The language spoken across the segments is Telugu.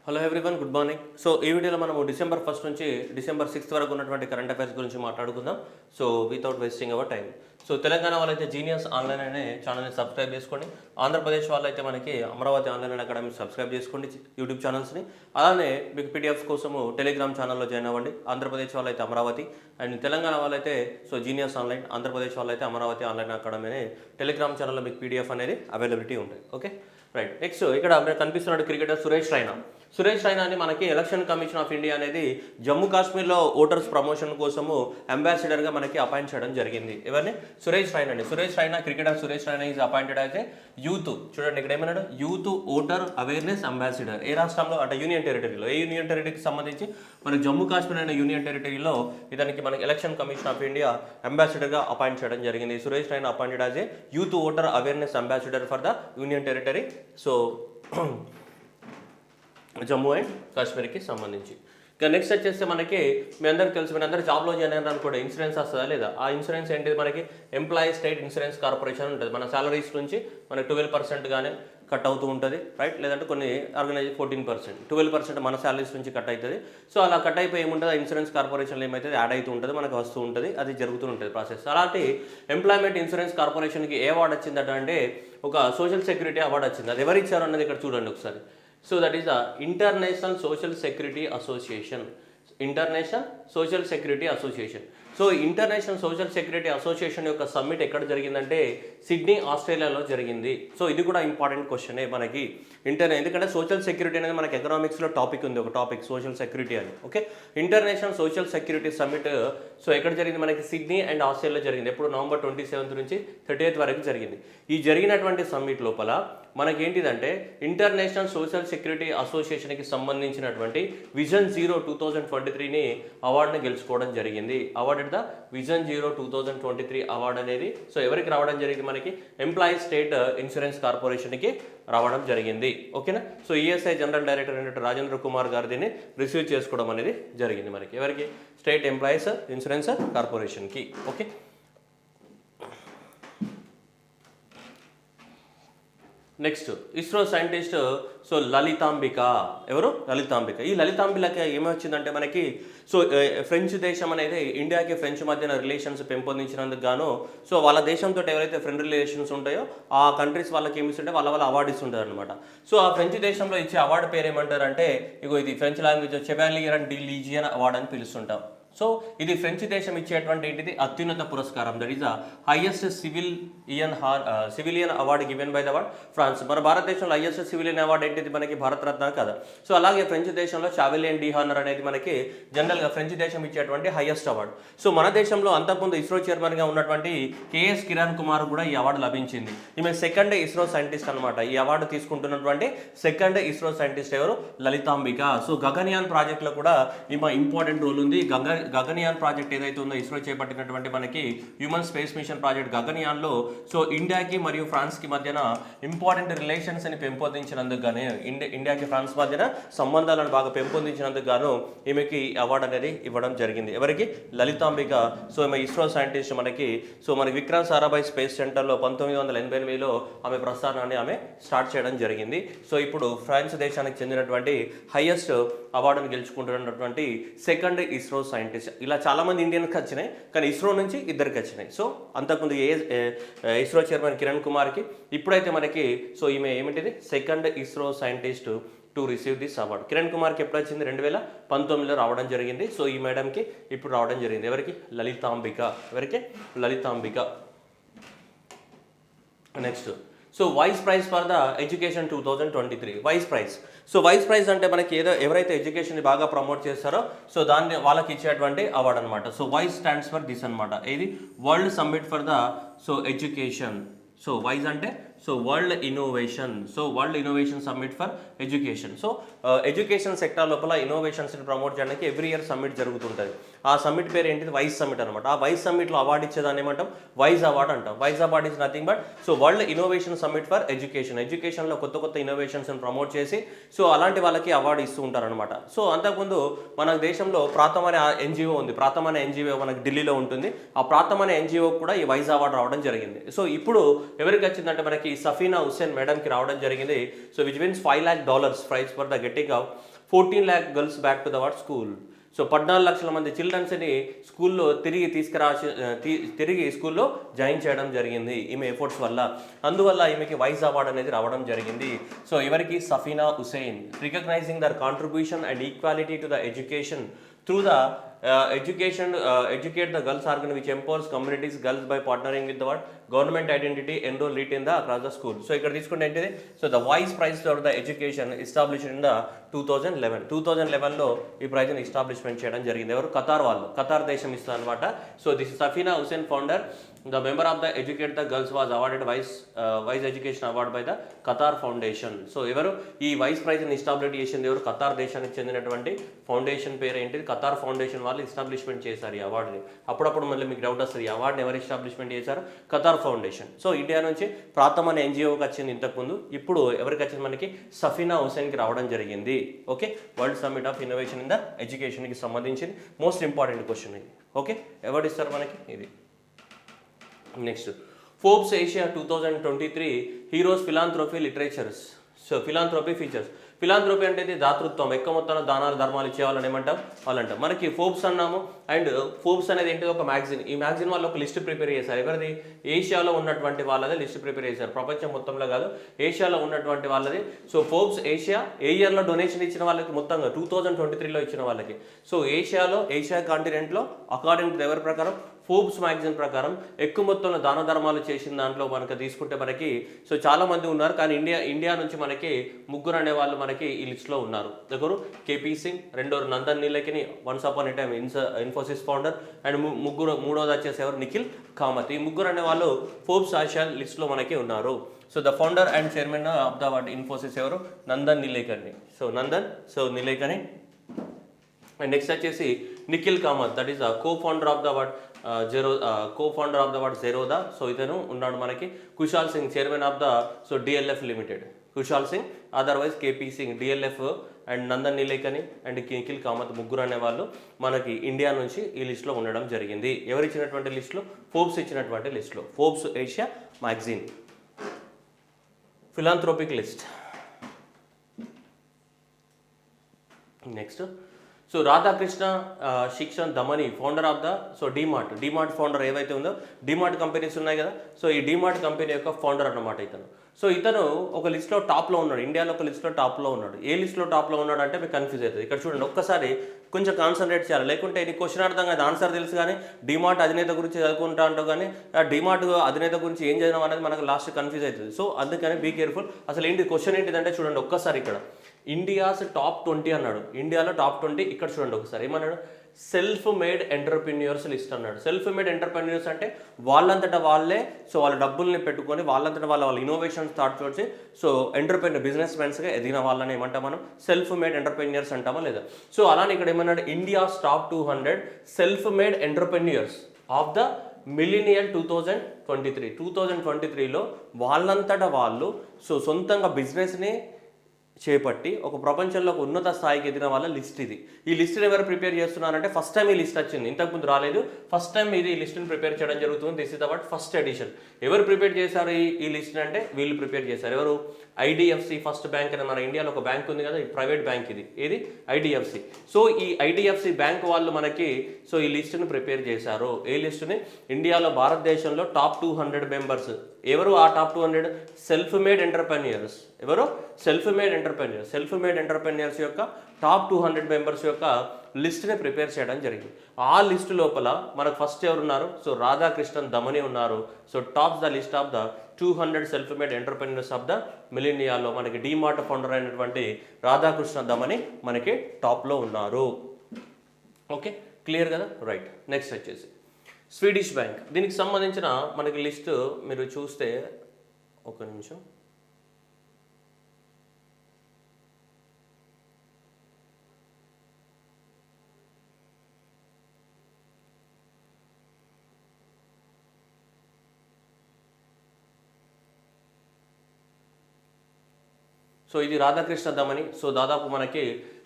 Hello everyone, good morning. So ఈ వీడియోలో మనము డిసెంబర్ 1 నుంచి డిసెంబర్ 6 వరకు ఉన్నటువంటి కరెంట్ అఫైర్స్ గురించి మాట్లాడుకుందాం. So without wasting hour time. So Telangana వాళ్ళైతే జీనియస్ ఆన్లైన్ అనే ఛానల్ని సబ్స్క్రైబ్ చేసుకోండి. ఆంధ్రప్రదేశ్ వాళ్ళైతే మనకి అమరావతి ఆన్లైన్ అకాడమీ సబ్స్క్రైబ్ చేసుకోండి యూట్యూబ్ ఛానల్స్ని. అలానే మీకు పీడిఎఫ్స్ కోసము టెలిగ్రామ్ ఛానల్లో జాయిన్ అవ్వండి. ఆంధ్రప్రదేశ్ వాళ్ళైతే అమరావతి అండ్ తెలంగాణ వాళ్ళైతే సో జీనియస్ ఆన్లైన్, ఆంధ్రప్రదేశ్ వాళ్ళైతే అమరావతి ఆన్లైన్ అకాడమీ అనే టెలిగ్రామ్ ఛానల్లో మీకు పీడిఎఫ్ అనేది అవైలబిలిటీ ఉంటుంది. Okay right. నెక్స్ట్ ఇక్కడ మీరు కనిపిస్తున్న క్రికెటర్ సురేష్ రైనాని మనకి ఎలక్షన్ కమిషన్ ఆఫ్ ఇండియా అనేది జమ్మూ కాశ్మీర్లో ఓటర్స్ ప్రమోషన్ కోసము అంబాసిడర్గా మనకి అపాయింట్ చేయడం జరిగింది. ఎవరిని? Suresh Raina cricketer Suresh Raina is appointed అయితే యూత్. చూడండి ఇక్కడ ఏమన్నాడు, యూత్ ఓటర్ అవేర్నెస్ అంబాసిడర్. ఏ రాష్ట్రంలో అంటే యూనియన్ టెరిటరీలో. ఏ యూనియన్ టెరిటరీకి సంబంధించి మనకి జమ్మూ కాశ్మీర్ అనే యూనియన్ టెరిటరీలో ఇతనికి మనకి ఎలక్షన్ కమిషన్ ఆఫ్ ఇండియా అంబాసిడర్గా అపాయింట్ చేయడం జరిగింది. Suresh Raina appointed as a youth voter awareness ambassador for the union territory. So Jammu and కాశ్మీర్కి సంబంధించి. ఇక నెక్స్ట్ వచ్చేస్తే మనకి మీ అందరికి తెలుసు, మీరు అందరూ జాబ్లో జాయిన్ అయినారు అనుకోండి, ఇన్సూరెన్స్ వస్తుందా లేదా? ఆ ఇన్సూరెన్స్ ఏంటిది? మనకి ఎంప్లాయీ స్టేట్ ఇన్సూరెన్స్ కార్పొరేషన్ ఉంటుంది. మన సాలరీస్ నుంచి మనకి 12% గానే కట్ అవుతూ ఉంటుంది, రైట్? లేదంటే కొన్ని ఆర్గనైజేషన్ 14%, 12% మన సాలరీస్ నుంచి కట్ అవుతుంది. సో అలా కట్ అయిపోయి ఏముంటుంది, ఇన్సూరెన్స్ కార్పొరేషన్లో ఏమైతుంది యాడ్ అవుతూ ఉంటుంది, మనకు వస్తూ ఉంటుంది, అది జరుగుతూ ఉంటుంది ప్రాసెస్. అలాంటి ఎంప్లాయ్మెంట్ ఇన్సూరెన్స్ కార్పొరేషన్కి ఏ అవార్డు వచ్చిందట అంటే ఒక సోషల్ సెక్యూరిటీ అవార్డు వచ్చింది. అది ఎవరు ఇచ్చారు అన్నది ఇక్కడ చూడండి ఒకసారి. So that is the International Social Security Association. International social security association. So international social security association యొక్క సమ్మిట్ ఎక్కడ జరిగిందంటే సిడ్నీ, ఆస్ట్రేలియాలో జరిగింది. సో ఇది కూడా ఇంపార్టెంట్ క్వశ్చనే మనకి ఎందుకంటే సోషల్ సెక్యూరిటీ అనేది మనకి ఎకనామిక్స్లో టాపిక్ ఉంది, ఒక టాపిక్ సోషల్ సెక్యూరిటీ అని. Okay, international social security summit so ఎక్కడ జరిగింది? మనకి సిడ్నీ అండ్ ఆస్ట్రేలియాలో జరిగింది. ఎప్పుడు? నవంబర్ 27 నుంచి 30th వరకు జరిగింది. ఈ జరిగినటువంటి సమ్మిట్ లోపల మనకేంటిదంటే ఇంటర్నేషనల్ సోషల్ సెక్యూరిటీ అసోసియేషన్కి సంబంధించినటువంటి విజన్ 0 2023ని అవార్డుని గెలుచుకోవడం జరిగింది. అవార్డెడ్ ద విజన్ 0 2023 అవార్డు అనేది సో ఎవరికి రావడం జరిగింది? మనకి ఎంప్లాయీ స్టేట్ ఇన్సూరెన్స్ కార్పొరేషన్కి రావడం జరిగింది. ఓకేనా? సో ఈఎస్ఐ జనరల్ డైరెక్టర్ అయినట్టు రాజేంద్ర కుమార్ గారు దీన్ని రిసీవ్ చేసుకోవడం అనేది జరిగింది. మనకి ఎవరికి? స్టేట్ ఎంప్లాయీస్ ఇన్సూరెన్స్ కార్పొరేషన్కి. Okay, next ISRO scientist so Lalitambika. ఎవరు? లలితాంబిక. ఈ లలితాంబిక ఏమొచ్చిందంటే మనకి సో ఫ్రెంచ్ దేశం అనేది ఇండియాకి ఫ్రెంచ్ మధ్యన రిలేషన్స్ పెంపొందించినందుకు గాను సో వాళ్ళ దేశంతో ఎవరైతే ఫ్రెండ్ రిలేషన్స్ ఉంటాయో ఆ కంట్రీస్ వాళ్ళకి ఏమి ఇస్తుంటే వాళ్ళ అవార్డు ఇస్తుంటారు అనమాట. సో ఆ ఫ్రెంచ్ దేశంలో ఇచ్చే అవార్డు పేరు ఏమంటారంటే ఇగో ఇది French language chevalier de legion award అని పిలుస్తుంటాం. సో ఇది ఫ్రెంచ్ దేశం ఇచ్చేటువంటి ఏంటిది అత్యున్నత పురస్కారం. That is the highest civilian award given by the award France. మన భారతదేశంలో హైయెస్ట్ సివిలియన్ అవార్డు ఏంటిది? మనకి భారతరత్న కదా. సో అలాగే ఫ్రెంచ్ దేశంలో చావెలియన్ డి హానర్ అనేది మనకి జనరల్గా ఫ్రెంచ్ దేశం ఇచ్చేటువంటి హైయెస్ట్ అవార్డు. సో మన దేశంలో అంతకుముందు ఇస్రో చైర్మన్గా ఉన్నటువంటి కేఎస్ కిరణ్ కుమార్ కూడా ఈ అవార్డు లభించింది. ఈమె సెకండ్ ఇస్రో సైంటిస్ట్ అనమాట. ఈ అవార్డు తీసుకుంటున్నటువంటి సెకండ్ ఇస్రో సైంటిస్ట్ ఎవరు? లలితాంబిక. సో గగన్యాన్ ప్రాజెక్ట్లో కూడా ఈమె ఇంపార్టెంట్ రోల్ ఉంది. గగన్యాన్ ప్రాజెక్ట్ ఏదైతే ఉందో ఇస్రో చేపట్టినటువంటి మనకి హ్యూమన్ స్పేస్ మిషన్ ప్రాజెక్ట్ గగన్యాన్లో సో ఇండియాకి మరియు ఫ్రాన్స్కి మధ్యన ఇంపార్టెంట్ రిలేషన్స్ అని పెంపొందించినందుకు గాను ఇండియాకి ఫ్రాన్స్ మధ్యన సంబంధాలను బాగా పెంపొందించినందుకు గాను ఈమెకి అవార్డు అనేది ఇవ్వడం జరిగింది. ఎవరికి? లలితాంబిక. సో ఈమె ఇస్రో సైంటిస్ట్ మనకి విక్రమ్ సారాభాయ్ స్పేస్ సెంటర్లో 1988లో ఆమె ప్రస్థానాన్ని ఆమె స్టార్ట్ చేయడం జరిగింది. సో ఇప్పుడు ఫ్రాన్స్ దేశానికి చెందినటువంటి హైయెస్ట్ అవార్డును గెలుచుకుంటున్నటువంటి సెకండ్ ఇస్రో సైంటిస్ట్. ఇలా చాలామంది ఇండియన్కి వచ్చినాయి, కానీ ఇస్రో నుంచి ఇద్దరికి వచ్చినాయి. సో అంతకుముందు ఇస్రో చైర్మన్ కిరణ్ కుమార్కి, ఇప్పుడైతే మనకి సో ఈమె ఏమిటిది second ISRO scientist to receive this award. Kiran కుమార్కి ఎప్పుడు వచ్చింది? 2019లో రావడం జరిగింది. సో ఈ మేడంకి ఇప్పుడు రావడం జరిగింది. ఎవరికి? లలితాంబిక. ఎవరికి? Lalithambika. Next so wise prize for the education 2023. Wise prize. So wise prize అంటే మనకి ఎవరైతే ఎడ్యుకేషన్ బాగా ప్రమోట్ చేస్తారో సో దాన్ని వాళ్ళకి ఇచ్చేటువంటి అవార్డు అనమాట. సో వైస్ స్టాండ్స్ ఫర్ దిస్ అనమాట. ఇది world summit for the so education. So వైజ్ అంటే so world innovation. So world innovation summit for education. So education sector లోపల ఇన్నోవేషన్స్ని ప్రమోట్ చేయడానికి ఎవ్రీ ఇయర్ సమ్మిట్ జరుగుతుంటుంది. ఆ సమ్మిట్ పేరు ఏంటిది? వైస్ సమ్మిట్ అనమాట. ఆ వైస్ సమ్మిట్లో అవార్డు ఇచ్చేదాన్ని ఏమంటాం? వైజ్ అవార్డు అంటాం. Wise award is nothing but so world innovation summit for education. ఎడ్యుకేషన్లో కొత్త ఇన్నోవేషన్స్ని ప్రమోట్ చేసి సో అలాంటి వాళ్ళకి అవార్డు ఇస్తూ ఉంటారనమాట. సో అంతకుముందు మన దేశంలో ప్రాతం అనే ఎన్జిఓ ఉంది. ప్రాతం అనే ఎన్జిఓ మనకి ఢిల్లీలో ఉంటుంది. ఆ ప్రాతం అనే ఎన్జిఓ కూడా ఈ వైజ్ అవార్డు రావడం జరిగింది. సో ఇప్పుడు ఎవరికి వచ్చిందంటే మనకి సఫీనా హుస్సేన్ మేడంకి రావడం జరిగింది. So which means $5 lakh prize for the getting of 14 lakh girls back to the what school. So 14 లక్షల మంది చిల్డ్రన్స్ని స్కూల్లో తిరిగి స్కూల్లో జాయిన్ చేయడం జరిగింది ఈమె ఎఫర్ట్స్ వల్ల. అందువల్ల ఈమెకి వైస్ అవార్డ్ అనేది రావడం జరిగింది. సో ఎవరికి? Safeena Husain. Recognising their contribution and equality to the education through the educate the girls organ which empowers communities girls by partnering with the what government identity enroll it in the across the school. So ఇక్కడ తీసుకుంటే ఏంటిది? So the wise prize for the education established in the 2011 లో ఈ ప్రైజ్ని ఎస్టాబ్లిష్మెంట్ చేయడం జరిగింది. ఎవరు? ఖతార్ దేశం ఇస్తుంది అనమాట. So this Safina Hussain founder, the member of the Educate the Girls was awarded Wise Education Award by the Qatar Foundation. So ఎవరు ఈ వైస్ ప్రైజ్ని ఎస్టాబ్లిష్ చేసింది? ఎవరు? ఖతార్ దేశానికి చెందినటువంటి ఫౌండేషన్ పేరు ఏంటిది? ఖతార్ ఫౌండేషన్ వాళ్ళు ఎస్టాబ్లిష్మెంట్ చేశారు ఈ అవార్డుని. అప్పుడప్పుడు మళ్ళీ మీకు డౌట్ వస్తుంది, ఈ అవార్డుని ఎవరు ఎస్టాబ్లిష్మెంట్ చేశారు? Qatar foundation. సో ఇండియా నుంచి ప్రాథమ అనే ఎన్జిఓకి వచ్చింది ఇంతకుముందు, ఇప్పుడు ఎవరికి వచ్చింది? మనకి సఫీనా హుస్సేన్కి రావడం జరిగింది. Okay, world summit of innovation in the ఎడ్యుకేషన్కి సంబంధించింది మోస్ట్ ఇంపార్టెంట్ క్వశ్చన్ ఇది. ఓకే, ఎవరు ఇస్తారు మనకి ఇది? Next, Forbes Asia 2023 heroes philanthropy literatures. So philanthropy features. Philanthropy అంటే ఇది దాతృత్వం, ఎక్కువ మొత్తంలో దానాలు ధర్మాలు ఇచ్చేవాళ్ళని ఏమంటాం? వాళ్ళంటాం. మనకి ఫోర్బ్స్ అన్నాము. అండ్ ఫోర్బ్స్ అనేది ఏంటి? ఒక మ్యాగజిన్. ఈ మ్యాగజిన్ వాళ్ళు ఒక లిస్ట్ ప్రిపేర్ చేశారు. ఎవరిది? ఏషియాలో ఉన్నటువంటి వాళ్ళది లిస్ట్ ప్రిపేర్ చేశారు. ప్రపంచం మొత్తంలో కాదు, ఏషియాలో ఉన్నటువంటి వాళ్ళది. సో ఫోర్బ్స్ ఏషియా ఏ ఇయర్లో డొనేషన్ ఇచ్చిన వాళ్ళకి? మొత్తంగా 2023లో ఇచ్చిన వాళ్ళకి. సో ఏషియా కాంటినెంట్లో అకార్డింగ్ టు ఎవరి ప్రకారం? ఫోర్బ్స్ మ్యాగజిన్ ప్రకారం ఎక్కువ మొత్తంలో దాన ధర్మాలు చేసిన దాంట్లో మనకు తీసుకుంటే మనకి సో చాలా మంది ఉన్నారు. కానీ ఇండియా నుంచి మనకి ముగ్గురు అనే వాళ్ళు మనకి ఈ లిస్ట్లో ఉన్నారు. ఒకరు కేపీ సింగ్, రెండోరు Nandan Nilekani, once upon a time Infosys founder, and మూడోది వచ్చేసి ఎవరు? నిఖిల్ కామత్. ఈ ముగ్గురు అనే వాళ్ళు ఫోర్బ్స్ ఆసియా లిస్ట్లో మనకి ఉన్నారు. So the founder and chairman of the what Infosys ఎవరు? నందన్ నీలేకని. నీలేకని. అండ్ నెక్స్ట్ వచ్చేసి Nikhil Kamath, that is co-founder of the what Zerodha. So ఇతను ఉన్నాడు మనకి. Kushal Singh, chairman of the DLF limited. Kushal Singh, otherwise KP Singh, DLF, and Nandan Nilekani and Nikhil Kamath ముగ్గురు అనేవాళ్ళు మనకి ఇండియా నుంచి ఈ లిస్ట్లో ఉండడం జరిగింది. ఎవరు ఇచ్చినటువంటి లిస్ట్లో? ఫోర్బ్స్ ఇచ్చినటువంటి లిస్ట్లో. Forbes Asia magazine philanthropic list. Next, so Radhakrishna శిక్షణ్ Damani, founder of the DMart founder ఏవైతే ఉందో, డిమార్ట్ కంపెనీస్ ఉన్నాయి కదా. సో ఈ డిమార్ట్ కంపెనీ యొక్క ఫౌండర్ అన్నమాట ఇతను. సో ఇతను ఒక లిస్ట్లో టాప్లో ఉన్నాడు, ఇండియాలో ఒక లిస్ట్లో టాప్లో ఉన్నాడు. ఏ లిస్ట్లో టాప్లో ఉన్నాడు అంటే మీకు కన్ఫ్యూజ్ అవుతుంది. ఇక్కడ చూడండి, ఒక్కసారి కొంచెం కాన్సన్ట్రేట్ చేయాలి, లేకుంటే ఇది క్వశ్చన్ అర్థం కాదు. ఆన్సర్ తెలుసు కానీ డిమార్ట్ అధినేత గురించి చదువుకుంటా అంటావు, కానీ డిమార్ట్ అధినేత గురించి ఏం చదివాం అనేది మనకు లాస్ట్ కన్ఫ్యూజ్ అవుతుంది. సో అందుకని బీ కేర్ఫుల్. అసలు ఏంటి క్వశ్చన్ ఏంటిదంటే చూడండి ఒక్కసారి, ఇక్కడ ఇండియాస్ టాప్ 20 అన్నాడు. ఇండియాలో టాప్ 20 ఇక్కడ చూడండి ఒకసారి ఏమన్నాడు? సెల్ఫ్ మేడ్ ఎంటర్ప్రెన్యూర్స్ లిస్ట్ అన్నాడు. సెల్ఫ్ మేడ్ ఎంటర్ప్రెన్యూర్స్ అంటే వాళ్ళంతటా వాళ్ళే సో వాళ్ళ డబ్బుల్ని పెట్టుకొని వాళ్ళంతటా వాళ్ళ ఇన్నోవేషన్ స్టార్ట్ చేసి సో బిజినెస్ మెన్స్గా ఎదిగిన వాళ్ళని ఏమంటాం మనం? సెల్ఫ్ మేడ్ ఎంటర్ప్రెన్యూర్స్ అంటామా లేదా? సో అలానే ఇక్కడ ఏమన్నాడు? India's top 200 self made entrepreneurs of the millennial 2023లో వాళ్ళంతటా వాళ్ళు సో సొంతంగా బిజినెస్ని చేపట్టి ఒక ప్రపంచంలో ఒక ఉన్నత స్థాయికి ఎదిగిన వాళ్ళ లిస్ట్ ఇది. ఈ లిస్ట్ని ఎవరు ప్రిపేర్ చేస్తున్నారంటే ఫస్ట్ టైం ఈ లిస్ట్ వచ్చింది, ఇంతకుముందు రాలేదు. ఫస్ట్ టైం ఇది ఈ లిస్ట్ని ప్రిపేర్ చేయడం జరుగుతుంది. This is the what first edition. ఎవరు ప్రిపేర్ చేశారు ఈ లిస్ట్ని అంటే వీళ్ళు ప్రిపేర్ చేశారు. ఎవరు? ఐడిఎఫ్సి ఫస్ట్ బ్యాంక్ అని మన ఇండియాలో ఒక బ్యాంక్ ఉంది కదా, ఈ ప్రైవేట్ బ్యాంక్ ఇది. ఏది? ఐడిఎఫ్సి. సో ఈ ఐడిఎఫ్సి బ్యాంక్ వాళ్ళు మనకి సో ఈ లిస్ట్ని ప్రిపేర్ చేశారు. ఏ లిస్టుని? ఇండియాలో భారతదేశంలో టాప్ 200 మెంబర్స్. ఎవరు ఆ టాప్ 200? Self made entrepreneurs. ఎవరు? సెల్ఫ్ మేడ్ ఎంటర్ప్రెన్యూర్స్ యొక్క టాప్ 200 మెంబర్స్ యొక్క లిస్ట్ని ప్రిపేర్ చేయడం జరిగింది. ఆ లిస్ట్ లోపల మనకు ఫస్ట్ ఎవరున్నారు? సో రాధాకృష్ణన్ దమని ఉన్నారు. So tops the list of the 200 self made entrepreneurs of the మిలీనియాలో మనకి డిమార్ట్ ఫౌండర్ అయినటువంటి రాధాకృష్ణ దమని మనకి టాప్లో ఉన్నారు. ఓకే, క్లియర్ కదా? రైట్. నెక్స్ట్ వచ్చేసి స్వీడిష్ బ్యాంక్. దీనికి సంబంధించిన మనకి లిస్ట్ మీరు చూస్తే ఒక నిమిషం. సో ఇది రాధాకృష్ణ దమని. సో దాదాపు మనకి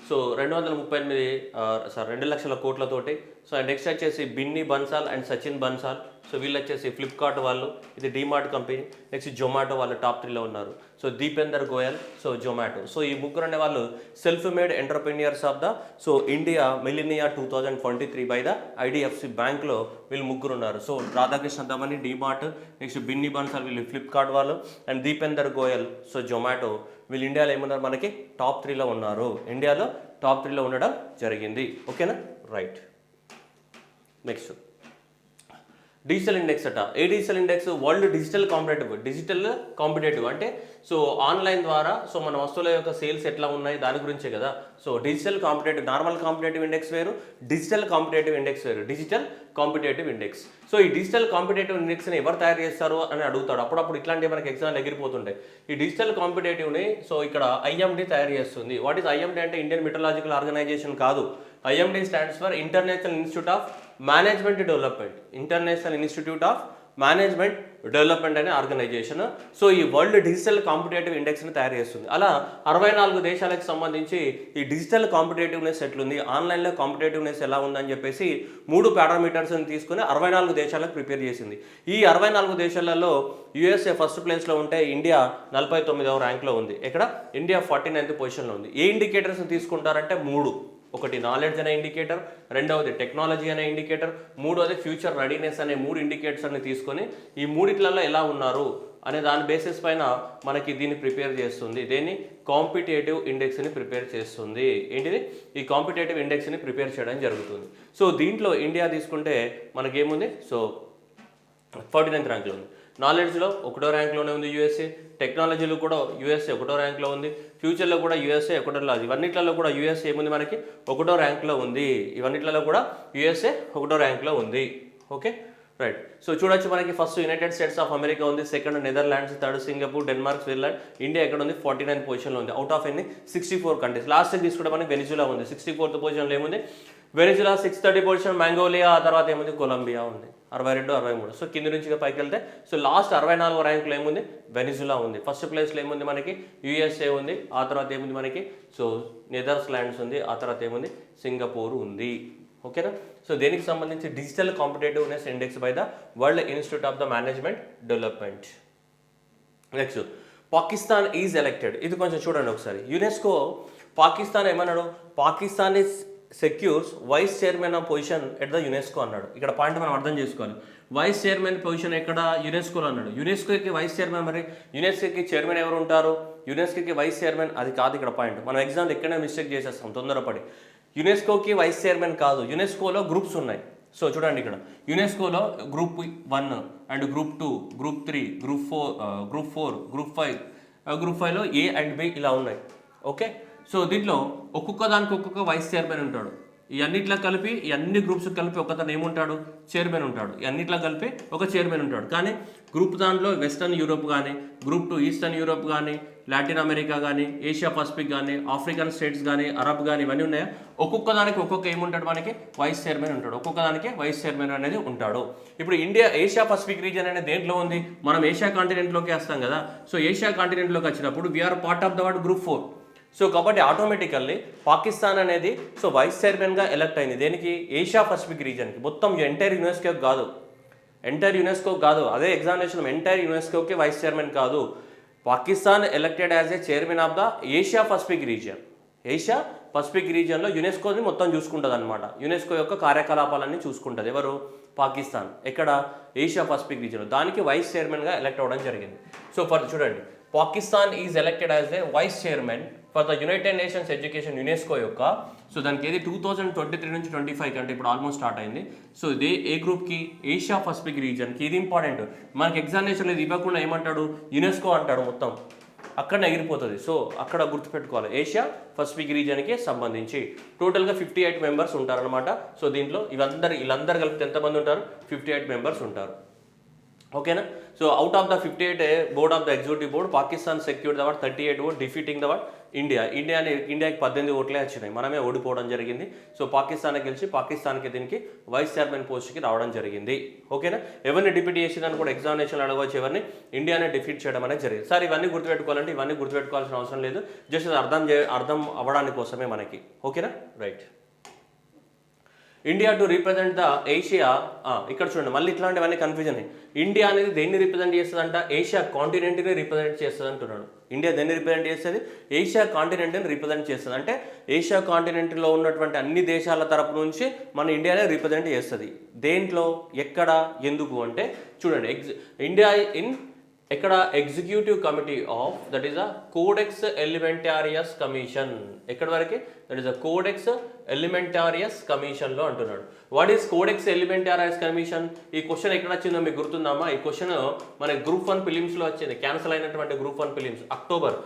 సో 238 2 లక్షల కోట్లతోటి. సో నెక్స్ట్ వచ్చేసి బిన్నీ బన్సాల్ అండ్ సచిన్ బన్సాల్. సో వీళ్ళు వచ్చేసి ఫ్లిప్కార్ట్ వాళ్ళు, ఇది డీమార్ట్ కంపెనీ, నెక్స్ట్ జొమాటో వాళ్ళు టాప్ 3లో ఉన్నారు. So Deepinder Goyal, so Zomato. So ఈ ముగ్గురు అనే వాళ్ళు self made entrepreneurs of the so India millennia 2023 by the IDFC బ్యాంక్లో వీళ్ళు ముగ్గురు ఉన్నారు. So Radhakrishna Damani DMart, next Binny Bansal వీళ్ళు ఫ్లిప్కార్ట్ వాళ్ళు, and Deepinder Goyal so Zomato. వీళ్ళు ఇండియాలో ఏమున్నారు, మనకి టాప్ 3లో ఉన్నారు. ఇండియాలో టాప్ 3లో ఉండడం జరిగింది. ఓకేనా, రైట్. నెక్స్ట్ డిజిటల్ ఇండెక్స్ అట. ఏ digital index? World digital competitive అంటే సో ఆన్లైన్ ద్వారా సో మన వస్తువుల యొక్క సేల్స్ ఎట్లా ఉన్నాయి దాని గురించే కదా. So digital competitive, normal competitive index వేరు, డిజిటల్ కాంపిటేటివ్ ఇండెక్స్ వేరు. Digital competitive index. సో ఈ డిజిటల్ కాంపిటేటివ్ ఇండెక్స్ని ఎవరు తయారు చేస్తారు అని అడుగుతాడు. అప్పుడప్పుడు ఇట్లాంటివి మనకి ఎగ్జామ్లు ఎగిరిపోతుంటాయి. ఈ డిజిటల్ కాంపిటేటివ్ని సో ఇక్కడ ఐఎండి తయారు చేస్తుంది. వాట్ ఈస్ ఐఎండి అంటే ఇండియన్ మెట్రలాజికల్ ఆర్గనైజేషన్ కాదు. IMD stands for international institute of management development. International institute of management development అనే ఆర్గనైజేషన్. సో ఈ వరల్డ్ డిజిటల్ కాంపిటేటివ్ ఇండెక్స్ని తయారు చేస్తుంది. అలా 64 దేశాలకు సంబంధించి ఈ డిజిటల్ కాంపిటేటివ్నెస్ ఎట్లుంది, ఆన్లైన్లో కాంపిటేటివ్నెస్ ఎలా ఉందని చెప్పేసి 3 పారామీటర్స్ని తీసుకుని 64 దేశాలకు ప్రిపేర్ చేసింది. ఈ 64 దేశాలలో యూఎస్ఏ ఫస్ట్ ప్లేస్లో ఉంటే ఇండియా 49వ ర్యాంక్లో ఉంది. ఇక్కడ ఇండియా 49th పొజిషన్లో ఉంది. ఏ ఇండికేటర్స్ని తీసుకుంటారంటే 3. ఒకటి నాలెడ్జ్ అనే ఇండికేటర్, రెండవది టెక్నాలజీ అనే ఇండికేటర్, మూడవది ఫ్యూచర్ రెడీనెస్ అనే 3 ఇండికేటర్స్ అన్ని తీసుకొని ఈ మూడిట్లలో ఎలా ఉన్నారు అనే దాని బేసిస్ పైన మనకి దీన్ని ప్రిపేర్ చేస్తుంది. దీన్ని కాంపిటేటివ్ ఇండెక్స్ని ప్రిపేర్ చేస్తుంది. ఏంటిది? ఈ కాంపిటేటివ్ ఇండెక్స్ని ప్రిపేర్ చేయడం జరుగుతుంది. సో దీంట్లో ఇండియా తీసుకుంటే మనకేముంది, సో 49th ర్యాంక్లో ఉంది. నాలెడ్జ్లో 1వ ర్యాంక్లోనే ఉంది యూఎస్ఏ, టెక్నాలజీలో కూడా యూఎస్ఏ 1వ ర్యాంక్లో ఉంది, ఫ్యూచర్లో కూడా యూఎస్ఏ 1వ, ఇవన్నిట్లలో కూడా యూఎస్ఏ ఏముంది మనకి 1వ ర్యాంక్లో ఉంది. ఇవన్నిట్లలో కూడా యూఎస్ఏ 1వ ర్యాంక్లో ఉంది. Okay, right. సో చూడొచ్చు మనకి first United States of America ఉంది, second Netherlands, third Singapore, Denmark, Switzerland. India ఎక్కడ ఉంది? 49th పొజిషన్లో ఉంది. అవుట్ ఆఫ్ ఎన్ని? 64 కంట్రీస్. లాస్ట్ తీసుకుంటే మనకి వెనిజులా ఉంది 64th పొజిషన్లో. ఏముంది? వెనిజులా. 630 position Mongolia. ఆ తర్వాత ఏముంది? కొలంబియా ఉంది 62, 63. సో కింద నుంచి పైకి వెళ్తే సో లాస్ట్ 64వ ర్యాంక్లో ఏముంది? వెనిజులా ఉంది. ఫస్ట్ ప్లేస్లో ఏముంది మనకి? యూఎస్ఏ ఉంది. ఆ తర్వాత ఏముంది మనకి? సో నెదర్లాండ్స్ ఉంది. ఆ తర్వాత ఏముంది? సింగపూర్ ఉంది. ఓకేనా. సో దేనికి సంబంధించి? Digital competitiveness index by the world institute of the management development. Next Pakistan is elected. ఇది కొంచెం చూడండి ఒకసారి. యునెస్కో పాకిస్తాన్ ఏమన్నాడు? Pakistan is secures vice chairman of position at the UNESCO అన్నాడు. ఇక్కడ పాయింట్ మనం అర్థం చేసుకోవాలి. వైస్ చైర్మన్ పొజిషన్ ఎక్కడ? యునెస్కోలో అన్నాడు. యునెస్కోకి వైస్ చైర్మన్, మరి యునెస్కోకి చైర్మన్ ఎవరు ఉంటారు? యునెస్కోకి వైస్ చైర్మన్ అది కాదు ఇక్కడ పాయింట్. మనం ఎగ్జామ్లో ఎక్కడైనా మిస్టేక్ చేసేస్తాం తొందరపడి. యునెస్కోకి వైస్ చైర్మన్ కాదు. యునెస్కోలో గ్రూప్స్ ఉన్నాయి. సో చూడండి ఇక్కడ యునెస్కోలో group 1 and group 2, group 3, group 4, group 5, group 5లో A అండ్ B ఇలా ఉన్నాయి. ఓకే. సో దీంట్లో ఒక్కొక్క దానికి ఒక్కొక్క వైస్ చైర్మన్ ఉంటాడు. ఈ అన్నిట్లో కలిపి, ఈ అన్ని గ్రూప్స్ కలిపి ఒకతను ఏముంటాడు? చైర్మన్ ఉంటాడు. ఈ అన్నిట్లో కలిపి ఒక చైర్మన్ ఉంటాడు. కానీ గ్రూప్ దాంట్లో వెస్టర్న్ యూరోప్ కానీ, గ్రూప్ 2 ఈస్టర్న్ యూరోప్ కానీ, లాటిన్ అమెరికా కానీ, ఏషియా పసిఫిక్ కానీ, ఆఫ్రికన్ స్టేట్స్ కానీ, అరబ్ కానీ ఇవన్నీ ఉన్నాయా? ఒక్కొక్క దానికి ఒక్కొక్క ఏముంటాడు మనకి? వైస్ చైర్మన్ ఉంటాడు. ఒక్కొక్క దానికి వైస్ చైర్మన్ అనేది ఉంటాడు. ఇప్పుడు ఇండియా ఏషియా పసిఫిక్ రీజన్ అనేది దేంట్లో ఉంది? మనం ఏషియా కాంటినెంట్లోకి వస్తాం కదా. సో ఏషియా కాంటినెంట్లోకి వచ్చినప్పుడు we're part of the world group 4. So కాబట్టి ఆటోమేటికల్లీ పాకిస్తాన్ అనేది సో వైస్ చైర్మన్గా ఎలక్ట్ అయింది. దేనికి? ఏషియా పసిఫిక్ రీజన్కి. మొత్తం ఎంటైర్ యునెస్కోకి కాదు, అదే ఎగ్జామినేషన్ ఎంటైర్ యునెస్కోకి వైస్ చైర్మన్ కాదు. Pakistan elected as a chairman of the Asia Pacific region. Asia Pacific రీజియన్లో యునెస్కోని మొత్తం చూసుకుంటుంది అనమాట. యునెస్కో యొక్క కార్యకలాపాలన్నీ చూసుకుంటుంది. ఎవరు? పాకిస్తాన్. ఎక్కడ? ఏషియా పసిఫిక్ రీజియన్లో. దానికి వైస్ చైర్మన్గా ఎలక్ట్ అవ్వడం జరిగింది. సో చూడండి, Pakistan is elected as a vice chairman for the United Nations education UNESCO యొక్క. సో దానికి ఏది 2023 నుంచి 25 కంటే ఇప్పుడు ఆల్మోస్ట్ స్టార్ట్ అయింది. సో ఇదే ఏ గ్రూప్కి? ఏషియా పసిఫిక్ రీజియన్కి. ఇది ఇంపార్టెంట్. మనకి ఎగ్జామినేషన్లో ఇది ఇవ్వకుండా ఏమంటాడు? యునెస్కో అంటాడు. మొత్తం అక్కడనే ఎగిరిపోతుంది. సో అక్కడ గుర్తుపెట్టుకోవాలి. ఏషియా పసిఫిక్ రీజియన్కి సంబంధించి టోటల్గా 58 మెంబర్స్ ఉంటారనమాట. సో దీంట్లో వీళ్ళందరూ కలిపితే ఎంతమంది ఉంటారు? 58 మెంబర్స్ ఉంటారు. ఓకేనా. So out of the 58 board of the executive board, Pakistan secured the what 38 vote, defeating the what ఇండియాకి 18 ఓట్లే వచ్చినాయి. మనమే ఓడిపోవడం జరిగింది. సో పాకిస్తాన్ గెలిచి పాకిస్తాన్కి దీనికి వైస్ చైర్మన్ పోస్ట్కి రావడం జరిగింది. ఓకేనా. ఎవరిని డిఫీట్ చేసిందని కూడా ఎగ్జామినేషన్ అడగవచ్చు. ఎవరిని? ఇండియానే డిఫీట్ చేయడం అనేది జరిగింది. సార్ ఇవన్నీ గుర్తుపెట్టుకోవాలంటే ఇవన్నీ గుర్తుపెట్టుకోవాల్సిన అవసరం లేదు. జస్ట్ అర్థం అవ్వడానికి కోసమే మనకి. ఓకేనా, right. India to represent the Asia. ఇక్కడ చూడండి మళ్ళీ ఇట్లాంటివన్నీ కన్ఫ్యూజన్. ఇండియా అనేది దేన్ని రిప్రజెంట్ చేస్తుందంట? ఏషియా కాంటినెంట్ని రిప్రజెంట్ చేస్తుంది అంటున్నాడు. ఇండియా దేన్ని రిప్రజెంట్ చేస్తుంది? ఏషియా కాంటినెంట్ని రిప్రజెంట్ చేస్తుంది. అంటే ఏషియా కాంటినెంట్లో ఉన్నటువంటి అన్ని దేశాల తరపు నుంచి మన ఇండియానే రిప్రజెంట్ చేస్తుంది. దేంట్లో, ఎక్కడ, ఎందుకు అంటే చూడండి, ఇండియా ఇన్ ఎక్కడ executive committee of that is a Codex Alimentarius commission. ఎక్కడి వరకు? That is a Codex Alimentarius కమిషన్లో అంటున్నాడు. What is Codex Alimentarius commission? ఈ క్వశ్చన్ ఎక్కడ వచ్చిందో మీకు గుర్తుందామా? ఈ క్వశ్చన్ మన గ్రూప్ 1 ఫిలిమ్స్లో వచ్చింది, క్యాన్సిల్ అయినటువంటి గ్రూప్ 1 ఫిలిమ్స్ అక్టోబర్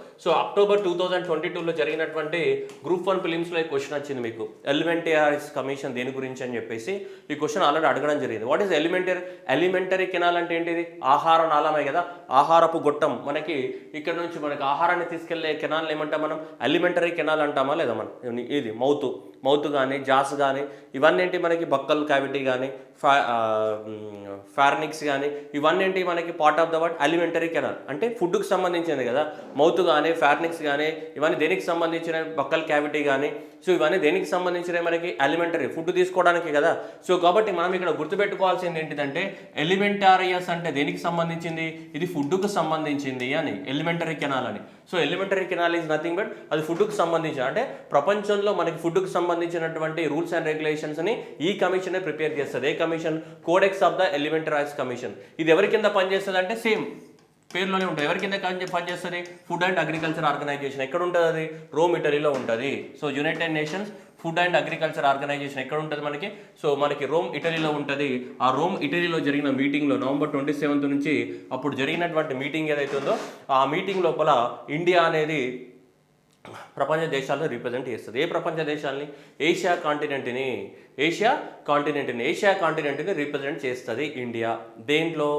2022లో జరిగినటువంటి గ్రూప్ 1 ఫిలిమ్స్లో ఈ క్వశ్చన్ వచ్చింది మీకు. ఎలిమెంటారియస్ కమిషన్ దేని గురించి అని చెప్పేసి ఈ క్వశ్చన్ ఆల్రెడీ అడగడం జరిగింది. వాట్ ఈస్ ఎలిమెంటరీ కెనాల్ అంటే ఏంటిది? ఆహార నాళమే కదా, ఆహారపు గొట్టం. మనకి ఇక్కడ నుంచి మనకి ఆహారాన్ని తీసుకెళ్లే కెనాల్ ఏమంటాం మనం? ఎలిమెంటరీ కెనాల్ అంటామా లేదా మనం? ఇది మౌత్ కానీ, జాస్ కానీ, ఇవన్నీ ఏంటి మనకి? బక్కల్ క్యావిటీ కానీ, ఫార్నిక్స్ కానీ, ఇవన్నీ ఏంటి మనకి part of the word elementary canal. అంటే ఫుడ్కి సంబంధించింది కదా. మౌత్ కానీ, ఫార్నిక్స్ కానీ, ఇవన్నీ దేనికి సంబంధించిన? బక్కల్ క్యావిటీ కానీ. సో ఇవన్నీ దేనికి సంబంధించిన? మనకి ఎలిమెంటరీ, ఫుడ్ తీసుకోవడానికి కదా. సో కాబట్టి మనం ఇక్కడ గుర్తుపెట్టుకోవాల్సింది ఏంటిదంటే ఎలిమెంటారియస్ అంటే దేనికి సంబంధించింది? ఇది ఫుడ్కు సంబంధించింది అని, ఎలిమెంటరీ కెనాల్ అని. So elementary canal is nothing but అది ఫుడ్కు సంబంధించి, అంటే ప్రపంచంలో మనకి ఫుడ్కు సంబంధించినటువంటి రూల్స్ అండ్ రెగ్యులేషన్స్ని ఈ కమిషన్ ప్రిపేర్ చేస్తుంది. ఏ commission? Codex of the Alimentarius commission. ఇది ఎవరి కింద పనిచేస్తుంది అంటే సేమ్ పేరులోనే ఉంటుంది. ఎవరి కింద పనిచేస్తుంది? Food and agriculture organisation. ఎక్కడ ఉంటుంది అది? రోమ్, ఇటలీలో ఉంటుంది. So united nations food and agriculture organisation ఎక్కడ ఉంటుంది మనకి? సో మనకి రోమ్, ఇటలీలో ఉంటుంది. ఆ రోమ్, ఇటలీలో జరిగిన మీటింగ్లో నవంబర్ 27 నుంచి అప్పుడు జరిగినటువంటి మీటింగ్ ఏదైతే ఉందో ఆ మీటింగ్ లోపల ఇండియా అనేది ప్రపంచ దేశాలను రిప్రజెంట్ చేస్తుంది. ఏ ప్రపంచ దేశాలని? ఏషియా కాంటినెంట్ని రిప్రజెంట్ చేస్తుంది ఇండియా. దేంట్లో?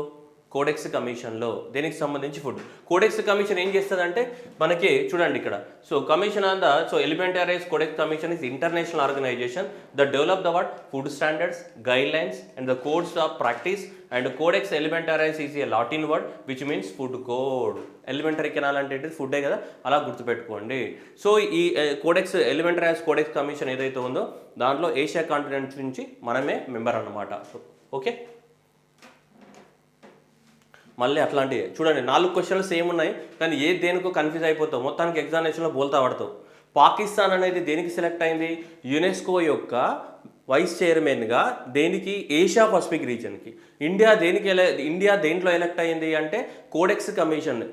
కోడెక్స్ కమిషన్లో. దేనికి సంబంధించి? ఫుడ్. కోడెక్స్ కమిషన్ ఏం చేస్తుంది అంటే మనకి చూడండి ఇక్కడ. So commission on the Alimentarius Codex commission is international organisation the develop the food standards, guidelines and the codes of practice and Codex Alimentarius is a Latin word which means food code. Alimentary canal అంటే ఏంటి? ఫుడ్డే కదా, అలా గుర్తుపెట్టుకోండి. సో ఈ కోడెక్స్ ఎలిమెంటరైజ్ కోడెక్స్ కమిషన్ ఏదైతే ఉందో దాంట్లో ఏషియా కాంటినెంట్ నుంచి మనమే మెంబర్ అన్నమాట. ఓకే, మళ్ళీ అట్లాంటివి చూడండి 4 క్వశ్చన్లు సేమ్ ఉన్నాయి కానీ దేనికో కన్ఫ్యూజ్ అయిపోతావు. మొత్తానికి ఎగ్జామినేషన్లో బోల్తా పడతావు. పాకిస్తాన్ అనేది దేనికి సెలెక్ట్ అయింది? యునెస్కో యొక్క వైస్ చైర్మన్గా. దేనికి? ఏషియా పసిఫిక్ రీజన్కి. ఇండియా దేంట్లో ఎలెక్ట్ అయింది అంటే కోడెక్స్ కమిషన్.